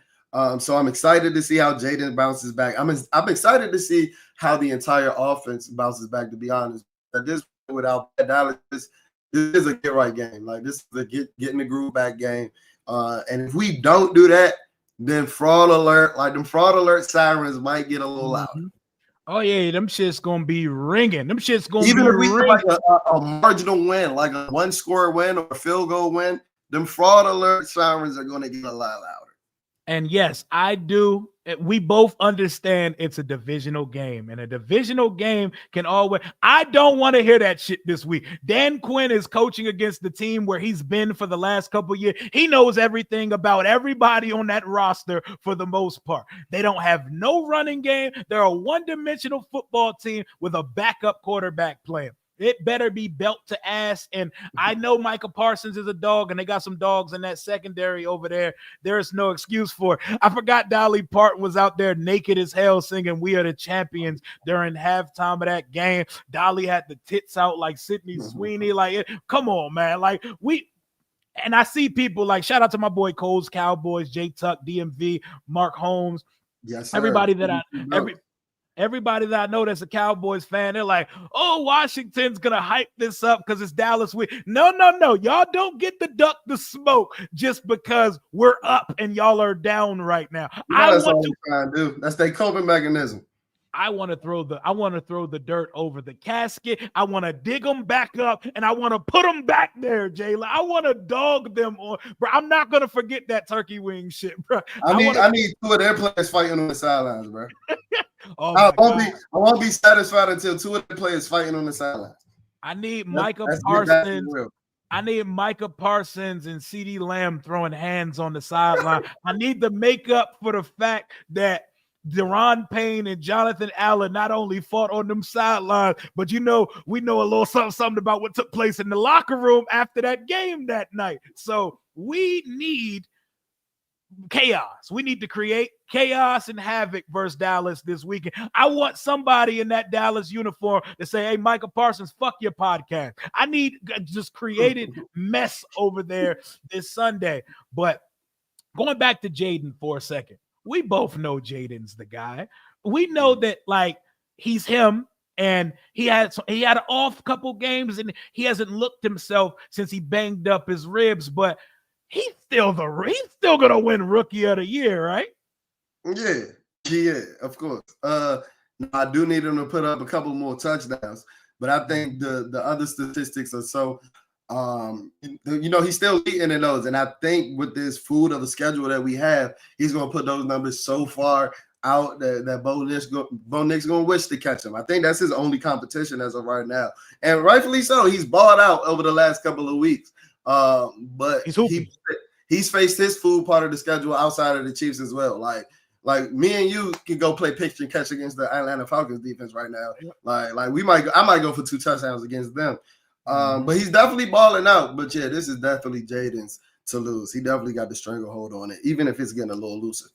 So I'm excited to see how Jayden bounces back. I'm excited to see how the entire offense bounces back, to be honest. At this point, without Dallas, this is a get right game. Like, this is a getting the groove back game. And if we don't do that, then fraud alert, like them fraud alert sirens might get a little louder. Oh yeah, them shit's gonna be ringing. Them shit's gonna even be if we ringing. Like a marginal win, like a 1-score win or a field goal win, them fraud alert sirens are gonna get a lot louder. And yes, I do. We both understand it's a divisional game, and a divisional game can always. I don't want to hear that shit this week. Dan Quinn is coaching against the team where he's been for the last couple of years. He knows everything about everybody on that roster for the most part. They don't have no running game. They're a one-dimensional football team with a backup quarterback playing. It better be belt to ass. And I know Micah Parsons is a dog, and they got some dogs in that secondary over there. There is no excuse for it. I forgot Dolly Parton was out there naked as hell singing "We Are the Champions" during halftime of that game. Dolly had the tits out like Sydney Sweeney. Like, come on, man. Like, and I see people like, shout out to my boy Cole's Cowboys, J Tuck, DMV, Mark Holmes. Yes, sir. Everybody that I know that's a Cowboys fan, they're like, oh, Washington's going to hype this up because it's Dallas week. No. Y'all don't get to duck the smoke just because we're up and y'all are down right now. That's all we're trying to do. That's their coping mechanism. I want to throw the dirt over the casket. I want to dig them back up, and I want to put them back there, Jaylen. I want to dog them on, bro. I'm not gonna forget that turkey wing shit, bro. I need 2 of their players fighting on the sidelines, bro. I won't be satisfied until 2 of the players fighting on the sidelines. I need Micah Parsons. I need Micah Parsons and CeeDee Lamb throwing hands on the sideline. I need to make up for the fact that Deron Payne and Jonathan Allen not only fought on them sidelines, but we know a little something about what took place in the locker room after that game that night. So we need chaos. We need to create chaos and havoc versus Dallas this weekend. I want somebody in that Dallas uniform to say, hey, Micah Parsons, fuck your podcast. I need just created mess over there this Sunday. But going back to Jayden for a second, we both know Jayden's the guy. We know that, like, he's him, and he had an off couple games, and he hasn't looked himself since he banged up his ribs, but he's still gonna win Rookie of the Year, right? Yeah, of course. I do need him to put up a couple more touchdowns, but I think the other statistics are so he's still eating in those, and I think with this food of a schedule that we have, he's gonna put those numbers so far out that Bo Nix gonna wish to catch him. I think that's his only competition as of right now, and rightfully so. He's balled out over the last couple of weeks, but he's faced his food part of the schedule outside of the Chiefs as well. Like me and you can go play pitch and catch against the Atlanta Falcons defense right now. Like I might go for 2 touchdowns against them. But he's definitely balling out. But yeah, this is definitely Jayden's to lose. He definitely got the stranglehold on it, even if it's getting a little looser.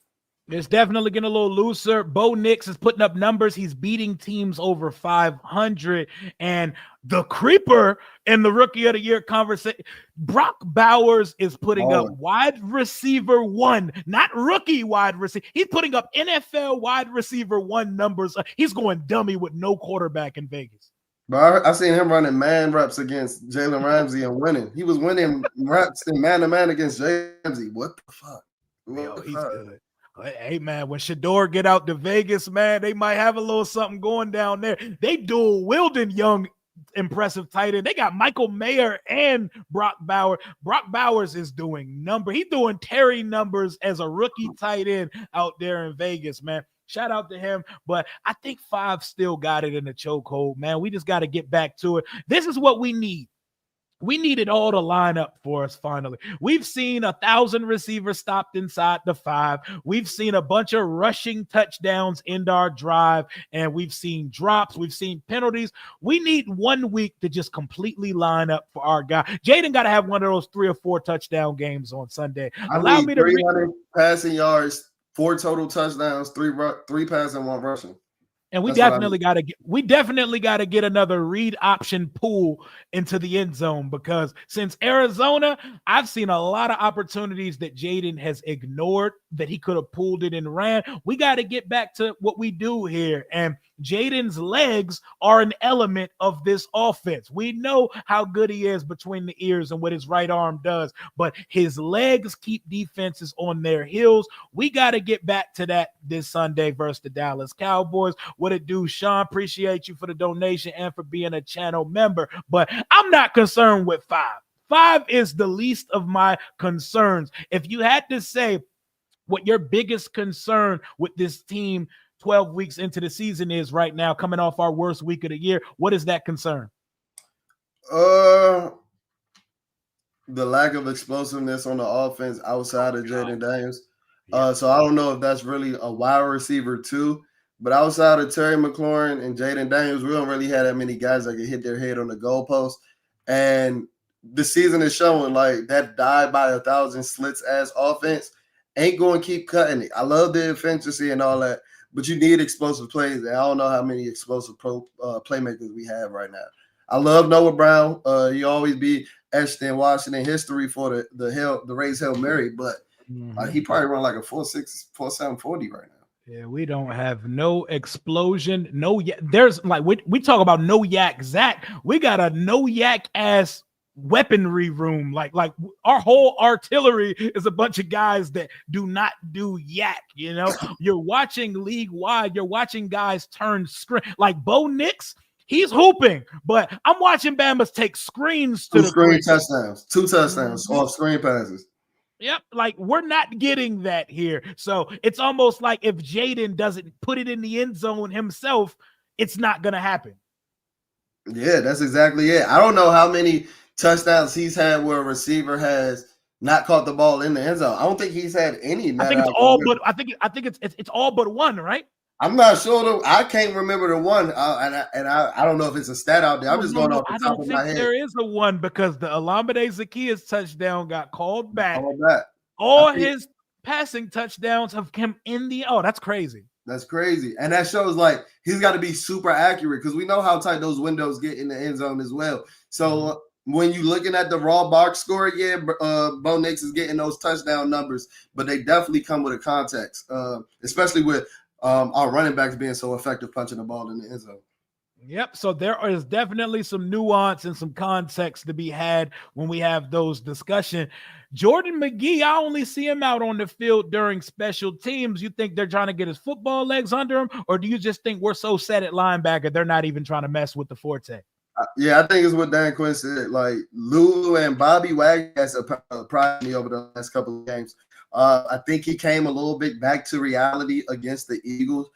It's definitely getting a little looser. Bo Nix is putting up numbers. He's beating teams over 500. And the creeper in the Rookie of the Year conversation, Brock Bowers is putting up wide receiver 1, not rookie wide receiver. He's putting up NFL wide receiver 1 numbers. He's going dummy with no quarterback in Vegas. But I seen him running man reps against Jalen Ramsey and winning. He was winning reps in man-to-man against Jalen Ramsey. What the fuck? He's good. Hey, man, when Shador get out to Vegas, man, they might have a little something going down there. They dual wielding young, impressive tight end. They got Michael Mayer and Brock Bowers. Brock Bowers is doing He's doing Terry numbers as a rookie tight end out there in Vegas, man. Shout out to him. But I think 5 still got it in the chokehold, man. We just got to get back to it. This is what we need. We need it all to line up for us finally. We've seen 1,000 receivers stopped inside the 5. We've seen a bunch of rushing touchdowns in our drive, and we've seen drops. We've seen penalties. We need 1 week to just completely line up for our guy. Jayden got to have one of those 3 or 4 touchdown games on Sunday. Allow me to 300 passing yards, 4 total touchdowns, 3 passing, 1 rushing. And we definitely got to get another read option pool into the end zone, because since Arizona, I've seen a lot of opportunities that Jayden has ignored that he could have pulled it and ran. We got to get back to what we do here. And Jayden's legs are an element of this offense. We know how good he is between the ears and what his right arm does, but his legs keep defenses on their heels. We got to get back to that this Sunday versus the Dallas Cowboys. What it do, Sean? Appreciate you for the donation and for being a channel member, but I'm not concerned with 5. 5 is the least of my concerns. If you had to say what your biggest concern with this team 12 weeks into the season is right now, coming off our worst week of the year, what is that concern? The lack of explosiveness on the offense outside of Jayden Daniels. So I don't know if that's really a wide receiver too, but outside of Terry McLaurin and Jayden Daniels, we don't really have that many guys that can hit their head on the goalpost. And the season is showing like that die by 1,000 slits ass offense ain't going to keep cutting it. I love the efficiency and all that, but you need explosive plays. And I don't know how many explosive playmakers we have right now. I love Noah Brown. He always be etched in Washington history for the Rays Hail Mary, but he probably run like a 4.6, 4.7 40 right now. Yeah, we don't have no explosion. There's like we talk about no yak Zach. We got a no yak ass weaponry room. Like our whole artillery is a bunch of guys that do not do yak. You know, you're watching league wide. You're watching guys turn screen like Bo Nix. He's hooping, but I'm watching Bama's take screens to 2 screen touchdowns, 2 touchdowns off screen passes. Yep, like we're not getting that here. So it's almost like if Jayden doesn't put it in the end zone himself, it's not going to happen. Yeah, that's exactly it. I don't know how many touchdowns he's had where a receiver has not caught the ball in the end zone. I don't think he's had any. I think it's all but it's all but 1, right? I'm not sure though. I can't remember the one, and I don't know if it's a stat out there. I'm just going off the top of my head. There is a one because the Olamide Zaccheaus touchdown got called back. All his passing touchdowns have come in the. Oh, that's crazy. That's crazy, and that shows like he's got to be super accurate because we know how tight those windows get in the end zone as well. So when you're looking at the raw box score, yeah, Bo Nix is getting those touchdown numbers, but they definitely come with a context, especially with our running backs being so effective punching the ball in the end zone. Yep. So there is definitely some nuance and some context to be had when we have those discussions. Jordan McGee, I only see him out on the field during special teams. You think they're trying to get his football legs under him, or do you just think we're so set at linebacker they're not even trying to mess with the forte? Yeah, I think it's what Dan Quinn said. Like Lulu and Bobby Wagner has surprised me over the last couple of games. I think he came a little bit back to reality against the Eagles.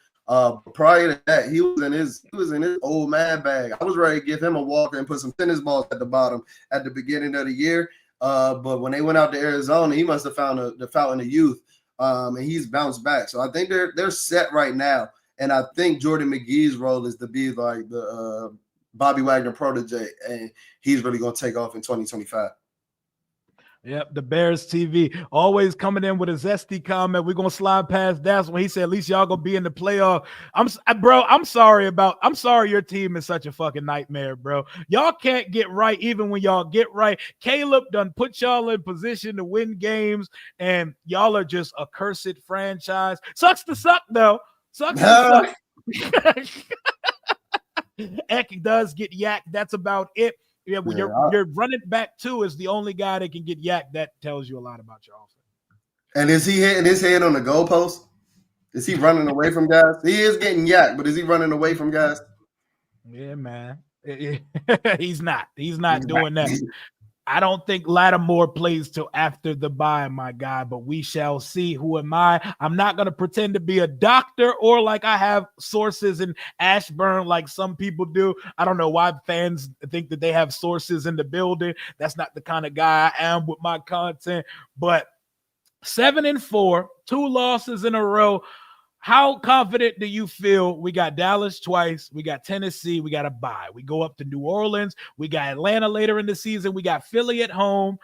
Prior to that, he was in his old man bag. I was ready to give him a walker and put some tennis balls at the bottom at the beginning of the year. But when they went out to Arizona, he must have found the fountain of youth, and he's bounced back. So I think they're set right now. And I think Jordan McGee's role is to be like the Bobby Wagner protege, and he's really going to take off in 2025. Yep, the Bears TV always coming in with a zesty comment. We're gonna slide past that when he said, "At least y'all gonna be in the playoff." I'm sorry your team is such a fucking nightmare, bro. Y'all can't get right even when y'all get right. Caleb done put y'all in position to win games, and y'all are just a cursed franchise. Sucks to suck though. Sucks to suck. Eck does get yacked. That's about it. Yeah, when your running back too is the only guy that can get yacked. That tells you a lot about your offense. And is he hitting his head on the goalpost? Is he running away from guys? He is getting yacked, but is he running away from guys? Yeah, man. He's not doing that. I don't think Lattimore plays till after the bye, my guy, but we shall see. Who am I? I'm not going to pretend to be a doctor or like I have sources in Ashburn like some people do. I don't know why fans think that they have sources in the building. That's not the kind of guy I am with my content. But 7-4, 2 losses in a row. How confident do you feel? We got Dallas twice. We got Tennessee. We got a bye. We go up to New Orleans. We got Atlanta later in the season. We got Philly at home.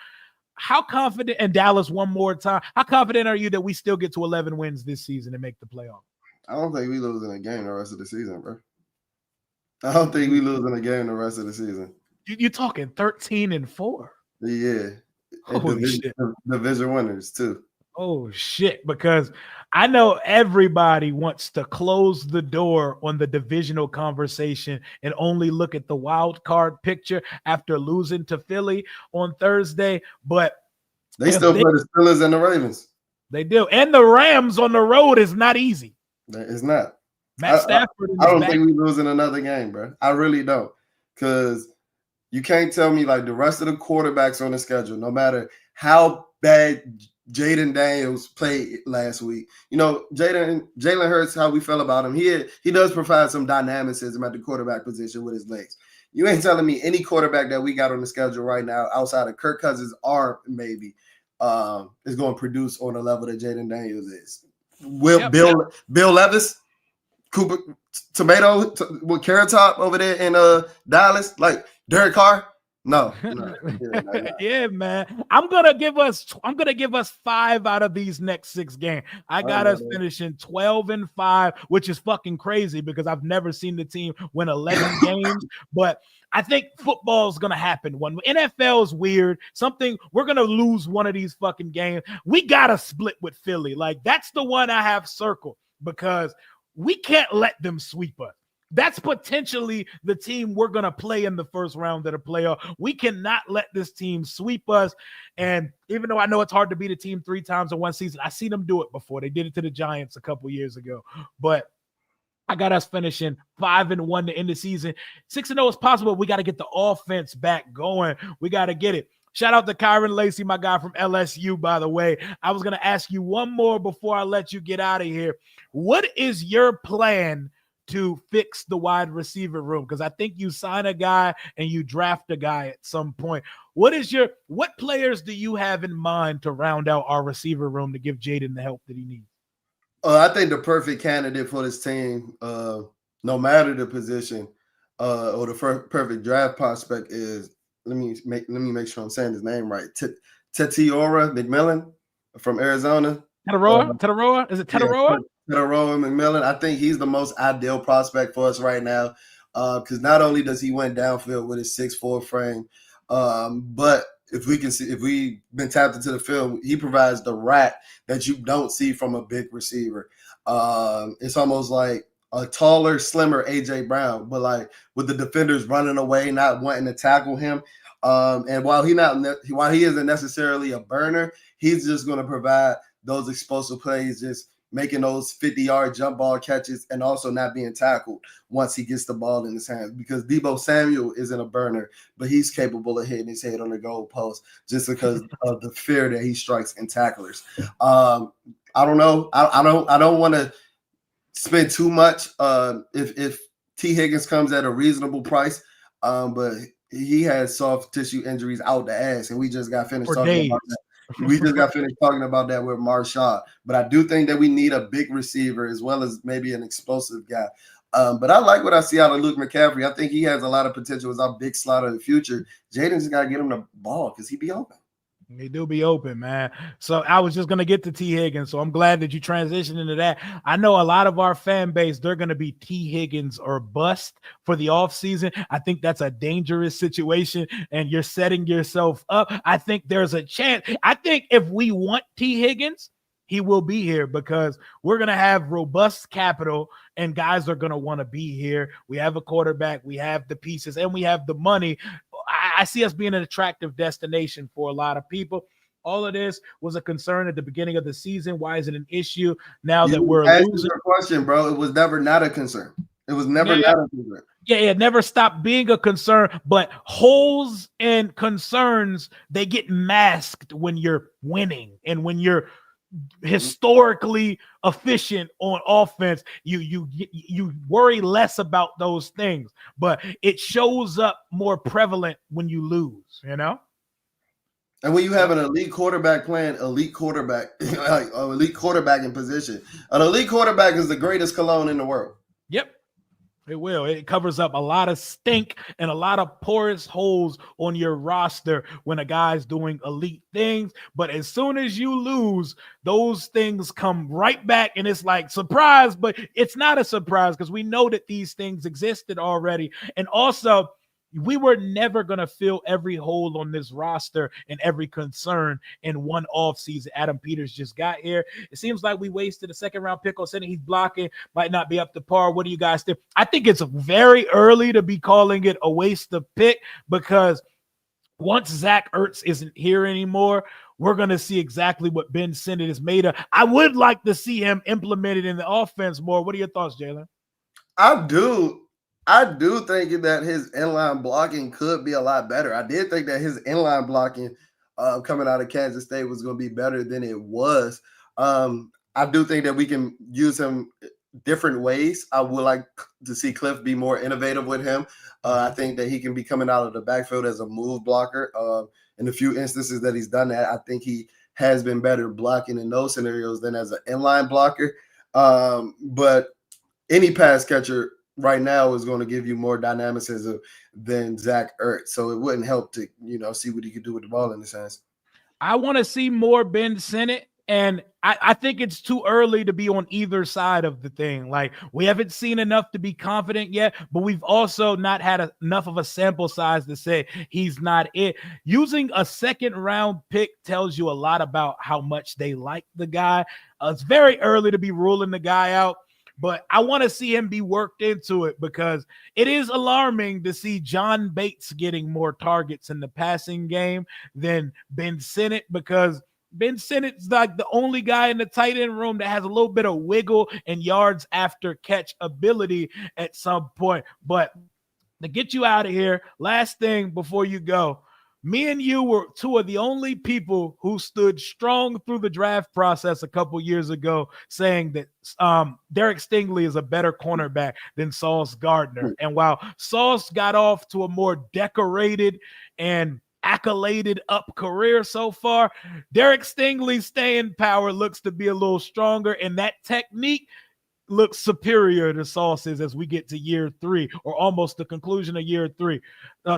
How confident, and Dallas one more time, how confident are you that we still get to 11 wins this season and make the playoff? I don't think we losing a game the rest of the season, bro. I don't think we losing a game the rest of the season. You're talking 13-4. Yeah. Division winners, too. Oh, shit, because I know everybody wants to close the door on the divisional conversation and only look at the wild card picture after losing to Philly on Thursday, but they still play the Steelers and the Ravens. They do, and the Rams on the road is not easy. It's not. Matt Stafford. I don't think we're losing another game, bro. I really don't, because you can't tell me like the rest of the quarterbacks on the schedule, no matter how bad Jayden Daniels played last week. You know, Jalen Hurts, how we felt about him. He does provide some dynamicism at the quarterback position with his legs. You ain't telling me any quarterback that we got on the schedule right now outside of Kirk Cousins' arm maybe is going to produce on the level that Jayden Daniels is. Bill Levis, Cooper Tomato with Carrot Top over there in Dallas, like Derek Carr. No. Yeah, man. I'm gonna give us 5 out of these next 6 games. I got us finishing 12-5, which is fucking crazy because I've never seen the team win 11 games. But I think football is gonna happen. When NFL is weird, we're gonna lose one of these fucking games. We gotta split with Philly. Like that's the one I have circled because we can't let them sweep us. That's potentially the team we're going to play in the first round of the playoff. We cannot let this team sweep us. And even though I know it's hard to beat a team 3 times in one season, I've seen them do it before. They did it to the Giants a couple years ago. But I got us finishing 5-1 to end the season. 6-0 is possible. We got to get the offense back going. We got to get it. Shout out to Kyron Lacey, my guy from LSU, by the way. I was going to ask you one more before I let you get out of here. What is your plan to fix the wide receiver room? Because I think you sign a guy and you draft a guy at some point. What players do you have in mind to round out our receiver room to give Jayden the help that he needs? I think the perfect candidate for this team, no matter the position, or the perfect draft prospect is, let me make sure I'm saying his name right. Tetiora McMillan from Arizona. Tetaroa? Is it Tetaroa? Tetaroa McMillan. I think he's the most ideal prospect for us right now, because not only does he win downfield with his 6'4" frame, but if we've been tapped into the field, he provides the rat that you don't see from a big receiver. It's almost like a taller, slimmer AJ Brown, but like with the defenders running away, not wanting to tackle him. And while he isn't necessarily a burner, he's just going to provide those explosive plays, just making those 50-yard jump ball catches and also not being tackled once he gets the ball in his hands, because Deebo Samuel isn't a burner, but he's capable of hitting his head on the goal post just because of the fear that he strikes in tacklers. I don't know. I don't want to spend too much if T. Higgins comes at a reasonable price, but he has soft tissue injuries out the ass, and we just got finished talking about that. We just got finished talking about that with Marshon. But I do think that we need a big receiver as well as maybe an explosive guy. But I like what I see out of Luke McCaffrey. I think he has a lot of potential as our big slot of the future. Jayden just got to get him the ball because he be open. He do be open, man. So I was just going to get to T. Higgins, so I'm glad that you transitioned into that. I know a lot of our fan base, they're going to be T. Higgins or bust for the offseason. I think that's a dangerous situation, and you're setting yourself up. I think there's a chance. I think if we want T. Higgins, he will be here because we're going to have robust capital and guys are going to want to be here. We have a quarterback, we have the pieces, and we have the money. I see us being an attractive destination for a lot of people. All of this was a concern at the beginning of the season. Why is it an issue now that we're losing? Your question, bro. It was never not a concern. It was never not a concern. Yeah, it never stopped being a concern, but holes and concerns, they get masked when you're winning and when you're historically efficient on offense. You worry less about those things, but it shows up more prevalent when you lose, you know? And when you have an elite quarterback playing elite quarterback, like an elite quarterback in position, an elite quarterback is the greatest cologne in the world. Yep. It will. It covers up a lot of stink and a lot of porous holes on your roster when a guy's doing elite things. But as soon as you lose, those things come right back, and it's like surprise, but it's not a surprise because we know that these things existed already. And also, we were never going to fill every hole on this roster and every concern in one offseason. Adam Peters just got here. It seems like we wasted a second-round pick on saying he's blocking, might not be up to par. What do you guys think? I think it's very early to be calling it a waste of pick because once Zach Ertz isn't here anymore, we're going to see exactly what Ben Sinnott is made of. I would like to see him implemented in the offense more. What are your thoughts, Jaylen? I do think that his inline blocking could be a lot better. I did think that his inline blocking coming out of Kansas State was going to be better than it was. I do think that we can use him different ways. I would like to see Cliff be more innovative with him. I think that he can be coming out of the backfield as a move blocker. In the few instances that he's done that, I think he has been better blocking in those scenarios than as an inline blocker. But any pass catcher right now is going to give you more dynamicism than Zach Ertz. So it wouldn't help to, see what he could do with the ball in his hands. I want to see more Ben Sinnott, and I think it's too early to be on either side of the thing. Like, we haven't seen enough to be confident yet, but we've also not had enough of a sample size to say he's not it. Using a second-round pick tells you a lot about how much they like the guy. It's very early to be ruling the guy out. But I want to see him be worked into it because it is alarming to see John Bates getting more targets in the passing game than Ben Sinnott, because Ben Sinnott's like the only guy in the tight end room that has a little bit of wiggle and yards after catch ability at some point. But to get you out of here, last thing before you go, me and you were two of the only people who stood strong through the draft process a couple years ago saying that Derek Stingley is a better cornerback than Sauce Gardner. And while Sauce got off to a more decorated and accoladed up career so far, Derek Stingley's staying power looks to be a little stronger, and that technique looks superior to Sauce's as we get to year 3 or almost the conclusion of year 3.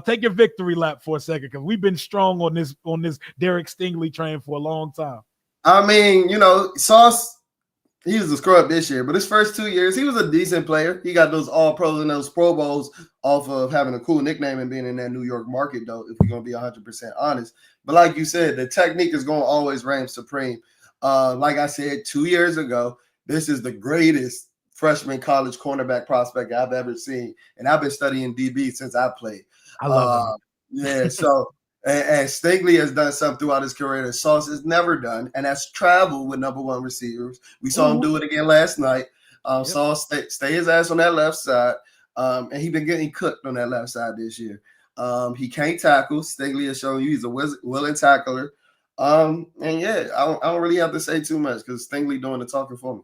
Take your victory lap for a second, because we've been strong on this Derek Stingley train for a long time. I mean, Sauce, he was a scrub this year, but his first 2 years, he was a decent player. He got those All-Pros and those Pro Bowls off of having a cool nickname and being in that New York market, though, if we're going to be 100% honest. But like you said, the technique is going to always reign supreme. Like I said 2 years ago, this is the greatest freshman college cornerback prospect I've ever seen. And I've been studying DB since I played. I love him. Yeah, so And Stingley has done something throughout his career that Sauce has never done, and that's travel with number one receivers. We saw him do it again last night. Yep. Sauce stay his ass on that left side, and he been getting cooked on that left side this year. He can't tackle. Stingley has shown you he's a willing tackler. And yeah, I don't really have to say too much because Stingley doing the talking for me.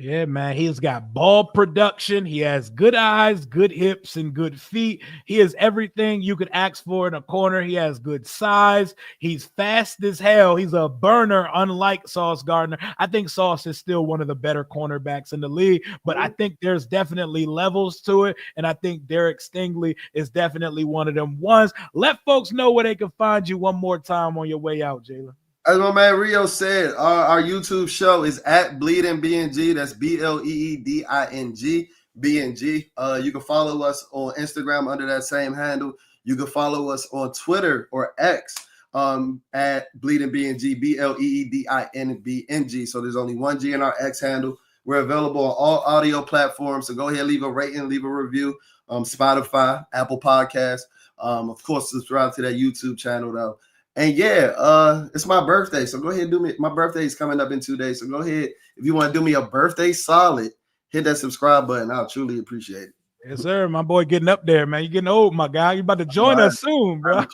Yeah, man. He's got ball production. He has good eyes, good hips, and good feet. He has everything you could ask for in a corner. He has good size. He's fast as hell. He's a burner, unlike Sauce Gardner. I think Sauce is still one of the better cornerbacks in the league, but I think there's definitely levels to it, and I think Derek Stingley is definitely one of them ones. Let folks know where they can find you one more time on your way out, Jaylen. As my man Rio said, our YouTube show is at Bleeding BNG. That's BLEEDING BNG. You can follow us on Instagram under that same handle. You can follow us on Twitter or X at Bleeding BNG, BLEEDING. So there's only one G in our X handle. We're available on all audio platforms. So go ahead, leave a rating, leave a review. Spotify, Apple Podcasts. Of course, subscribe to that YouTube channel though. And yeah, it's my birthday, so go ahead and do me. My birthday is coming up in 2 days, so go ahead. If you want to do me a birthday solid, hit that subscribe button. I'll truly appreciate it. Yes, sir. My boy getting up there, man. You're getting old, my guy. You're about to join us soon, bro. I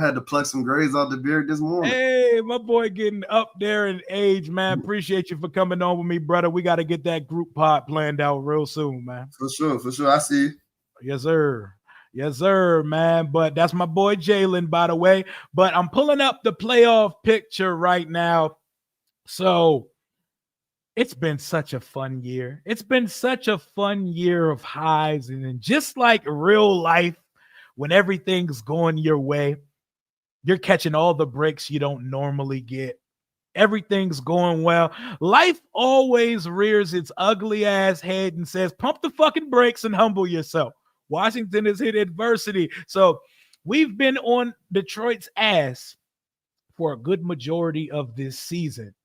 had to pluck some grades off the beard this morning. Hey, my boy getting up there in age, man. Appreciate you for coming on with me, brother. We got to get that group pod planned out real soon, man. For sure. I see you. Yes, sir. Yes, sir, man. But that's my boy Jaylen, by the way. But I'm pulling up the playoff picture right now. So it's been such a fun year. It's been such a fun year of highs. And then just like real life, when everything's going your way, you're catching all the breaks you don't normally get. Everything's going well. Life always rears its ugly ass head and says, pump the fucking brakes and humble yourself. Washington has hit adversity. So we've been on Detroit's ass for a good majority of this season.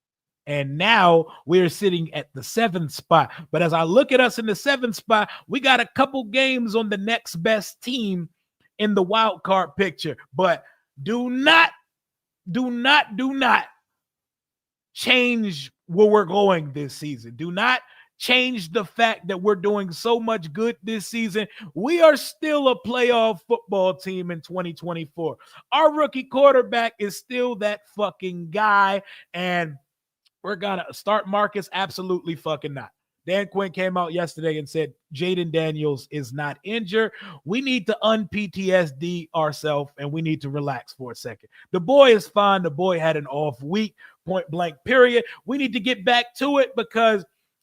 And now we're sitting at the 7th spot. But as I look at us in the 7th spot, we got a couple games on the next best team in the wild card picture. But do not change where we're going this season. Do not change the fact that we're doing so much good this season. We are still a playoff football team in 2024. Our rookie quarterback is still that fucking guy, and we're gonna start Marcus absolutely fucking not. Dan Quinn came out yesterday and said Jayden Daniels is not injured. We need to un-PTSD ourselves, and we need to relax for a second. The boy is fine. The boy had an off week, point blank, period. We need to get back to it because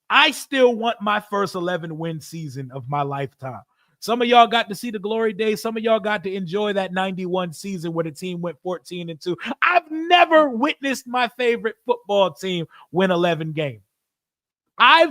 I still want my first 11-win season of my lifetime. Some of y'all got to see the glory days. Some of y'all got to enjoy that 91 season where the team went 14-2. I've never witnessed my favorite football team win 11 games. I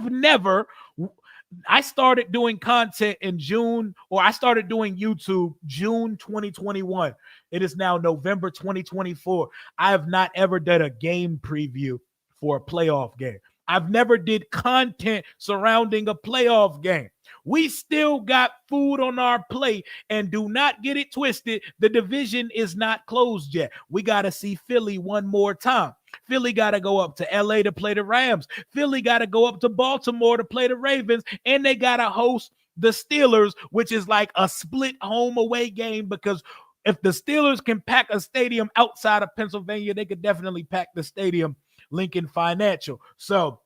started doing content in June, or I started doing YouTube June 2021. It is now November 2024. I have not ever done a game preview for a playoff game. I've never did content surrounding a playoff game. We still got food on our plate, and do not get it twisted. The division is not closed yet. We got to see Philly one more time. Philly got to go up to LA to play the Rams. Philly got to go up to Baltimore to play the Ravens, and they got to host the Steelers, which is like a split home away game, because if the Steelers can pack a stadium outside of Pennsylvania, they could definitely pack the stadium Lincoln Financial. So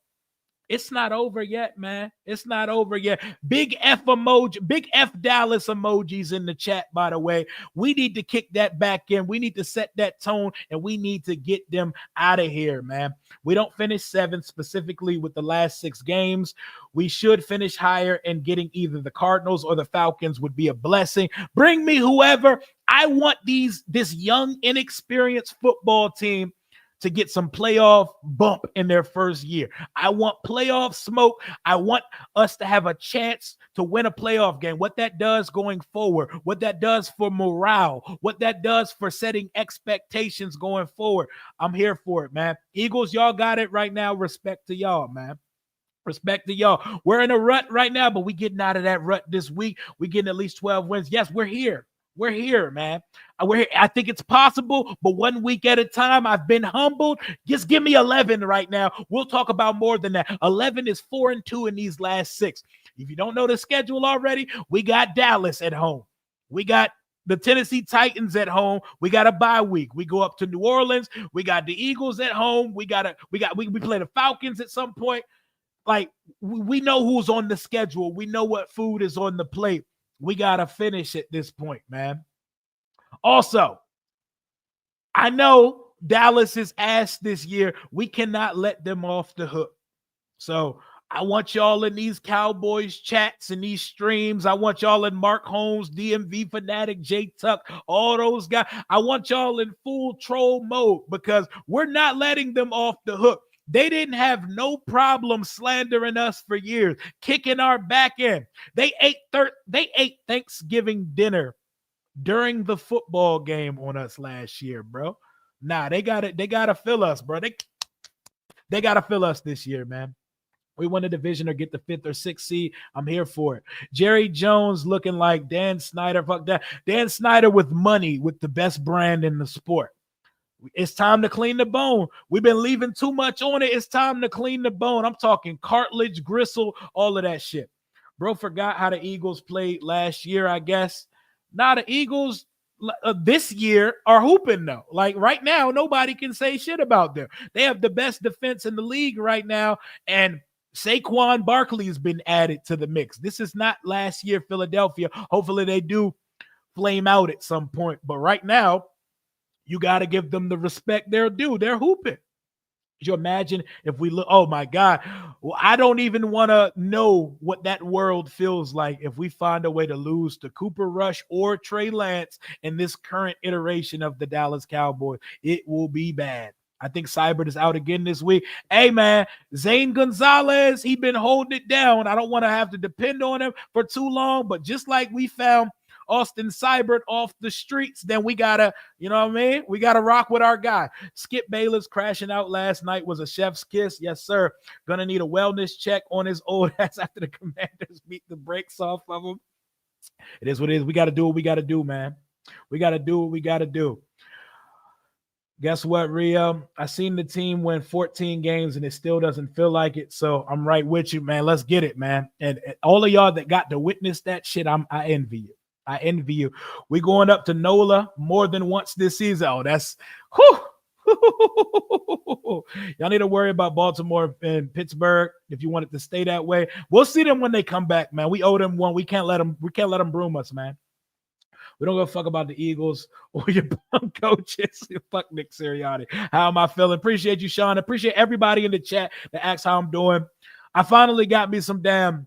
it's not over yet, man. It's not over yet. Big F emoji, big F Dallas emojis in the chat, by the way. We need to kick that back in. We need to set that tone, and we need to get them out of here, man. We don't finish 7th specifically with the last 6 games. We should finish higher, and getting either the Cardinals or the Falcons would be a blessing. Bring me whoever. I want this young, inexperienced football team to get some playoff bump in their first year. I want playoff smoke. I want us to have a chance to win a playoff game. What that does going forward, what that does for morale, what that does for setting expectations going forward. I'm here for it, man. Eagles, y'all got it right now. Respect to y'all, man. Respect to y'all. We're in a rut right now, but we getting out of that rut this week. We getting at least 12 wins. Yes, we're here. We're here, man. We're here. I think it's possible, but 1 week at a time. I've been humbled. Just give me 11 right now. We'll talk about more than that. 11 is 4-2 in these last 6. If you don't know the schedule already, we got Dallas at home. We got the Tennessee Titans at home. We got a bye week. We go up to New Orleans. We got the Eagles at home. We play the Falcons at some point. Like, we know who's on the schedule. We know what food is on the plate. We got to finish at this point, man. Also, I know Dallas is ass this year. We cannot let them off the hook. So I want y'all in these Cowboys chats and these streams. I want y'all in Mark Holmes, DMV Fanatic, J Tuck, all those guys. I want y'all in full troll mode because we're not letting them off the hook. They didn't have no problem slandering us for years, kicking our back end. They ate Thanksgiving dinner during the football game on us last year, bro. Nah, they gotta fill us, bro. They gotta fill us this year, man. We win the division or get the 5th or 6th seed. I'm here for it. Jerry Jones looking like Dan Snyder. Fuck that. Dan Snyder with money, with the best brand in the sport. It's time to clean the bone. We've been leaving too much on it. It's time to clean the bone. I'm talking cartilage, gristle, all of that shit. Bro forgot how the Eagles played last year, I guess. Now the Eagles this year are hooping, though. Like right now, nobody can say shit about them. They have the best defense in the league right now, and Saquon Barkley has been added to the mix. This is not last year Philadelphia. Hopefully they do flame out at some point. But right now, you got to give them the respect they're due. They're hooping. Could you imagine if we look? Oh, my God. Well, I don't even want to know what that world feels like if we find a way to lose to Cooper Rush or Trey Lance in this current iteration of the Dallas Cowboys. It will be bad. I think Seibert is out again this week. Hey, man, Zane Gonzalez, he been holding it down. I don't want to have to depend on him for too long, but just like we found Austin Seibert off the streets, then we gotta, you know what I mean? We gotta rock with our guy. Skip Bayless crashing out last night was a chef's kiss. Yes, sir. Gonna need a wellness check on his old ass after the Commanders beat the brakes off of him. It is what it is. We gotta do what we gotta do, man. We gotta do what we gotta do. Guess what, Rio? I seen the team win 14 games and it still doesn't feel like it. So I'm right with you, man. Let's get it, man. And all of y'all that got to witness that shit, I envy you. I envy you. We going up to NOLA more than once this season. Oh, that's whew. Y'all need to worry about Baltimore and Pittsburgh if you want it to stay that way. We'll see them when they come back, man. We owe them one. We can't let them broom us, man. We don't give a fuck about the Eagles or your coaches. Fuck Nick Sirianni. How am I feeling? Appreciate you, Sean. Appreciate everybody in the chat that asks how I'm doing. I finally got me some damn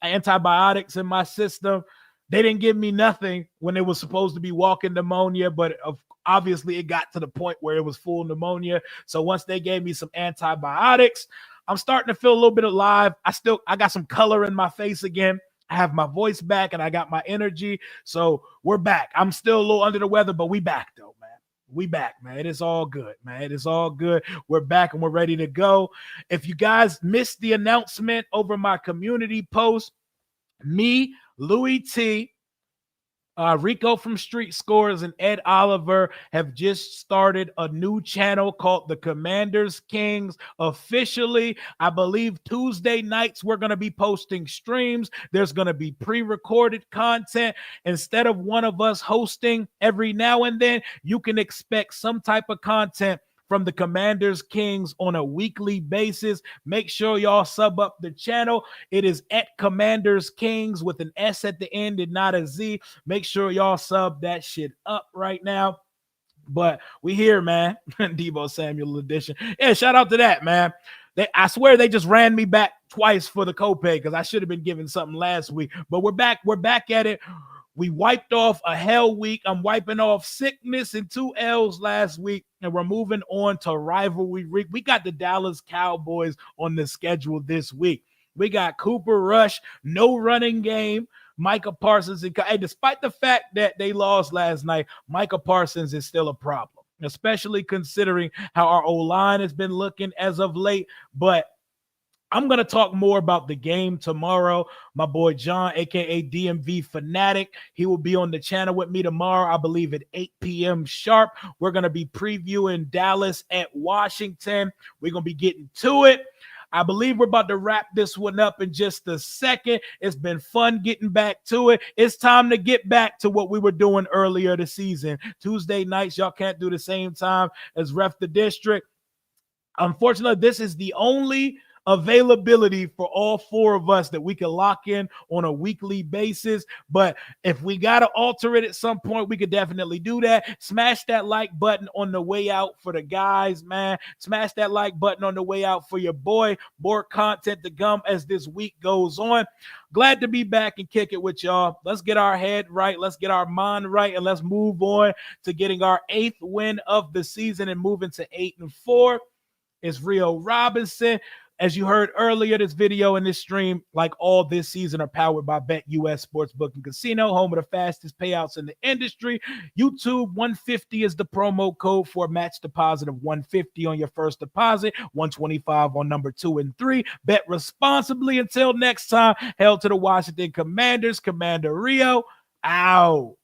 antibiotics in my system. They didn't give me nothing when it was supposed to be walking pneumonia, but obviously it got to the point where it was full pneumonia. So once they gave me some antibiotics, I'm starting to feel a little bit alive. I got some color in my face again. I have my voice back and I got my energy. So we're back. I'm still a little under the weather, but we back though, man. We back, man. It is all good, man. It is all good. We're back and we're ready to go. If you guys missed the announcement over my community post, me, Louis T, Rico from Street Scores, and Ed Oliver have just started a new channel called The Commanders Kings. Officially, I believe Tuesday nights we're going to be posting streams. There's going to be pre-recorded content. Instead of one of us hosting every now and then, you can expect some type of content from the Commanders Kings on a weekly basis. Make sure y'all sub up the channel. It is at Commanders Kings with an S at the end and not a Z. Make sure y'all sub that shit up right now. But we here, man. Debo Samuel edition. Yeah, shout out to that, man. I swear they just ran me back twice for the copay because I should have been given something last week. But we're back. We're back at it. We wiped off a hell week. I'm wiping off sickness and 2 L's last week, and we're moving on to rivalry week. We got the Dallas Cowboys on the schedule this week. We got Cooper Rush, no running game. Micah Parsons, and despite the fact that they lost last night, Micah Parsons is still a problem, especially considering how our O-line has been looking as of late. But I'm going to talk more about the game tomorrow. My boy John, aka DMV Fanatic, he will be on the channel with me tomorrow, I believe at 8 p.m. sharp. We're going to be previewing Dallas at Washington. We're going to be getting to it. I believe we're about to wrap this one up in just a second. It's been fun getting back to it. It's time to get back to what we were doing earlier this season. Tuesday nights, y'all can't do the same time as Ref the District. Unfortunately, this is the only availability for all four of us that we can lock in on a weekly basis. But if we got to alter it at some point, we could definitely do that. Smash that like button on the way out for the guys, man. Smash that like button on the way out for your boy. More content to come as this week goes on. Glad to be back and kick it with y'all. Let's get our head right. Let's get our mind right. And let's move on to getting our 8th win of the season and moving to 8-4. It's Rio Robinson. As you heard earlier, this video and this stream, like all this season, are powered by BetUS Sportsbook and Casino, home of the fastest payouts in the industry. YouTube 150 is the promo code for a match deposit of 150 on your first deposit, 125 on number 2 and 3. Bet responsibly. Until next time, hail to the Washington Commanders. Commander Rio, out.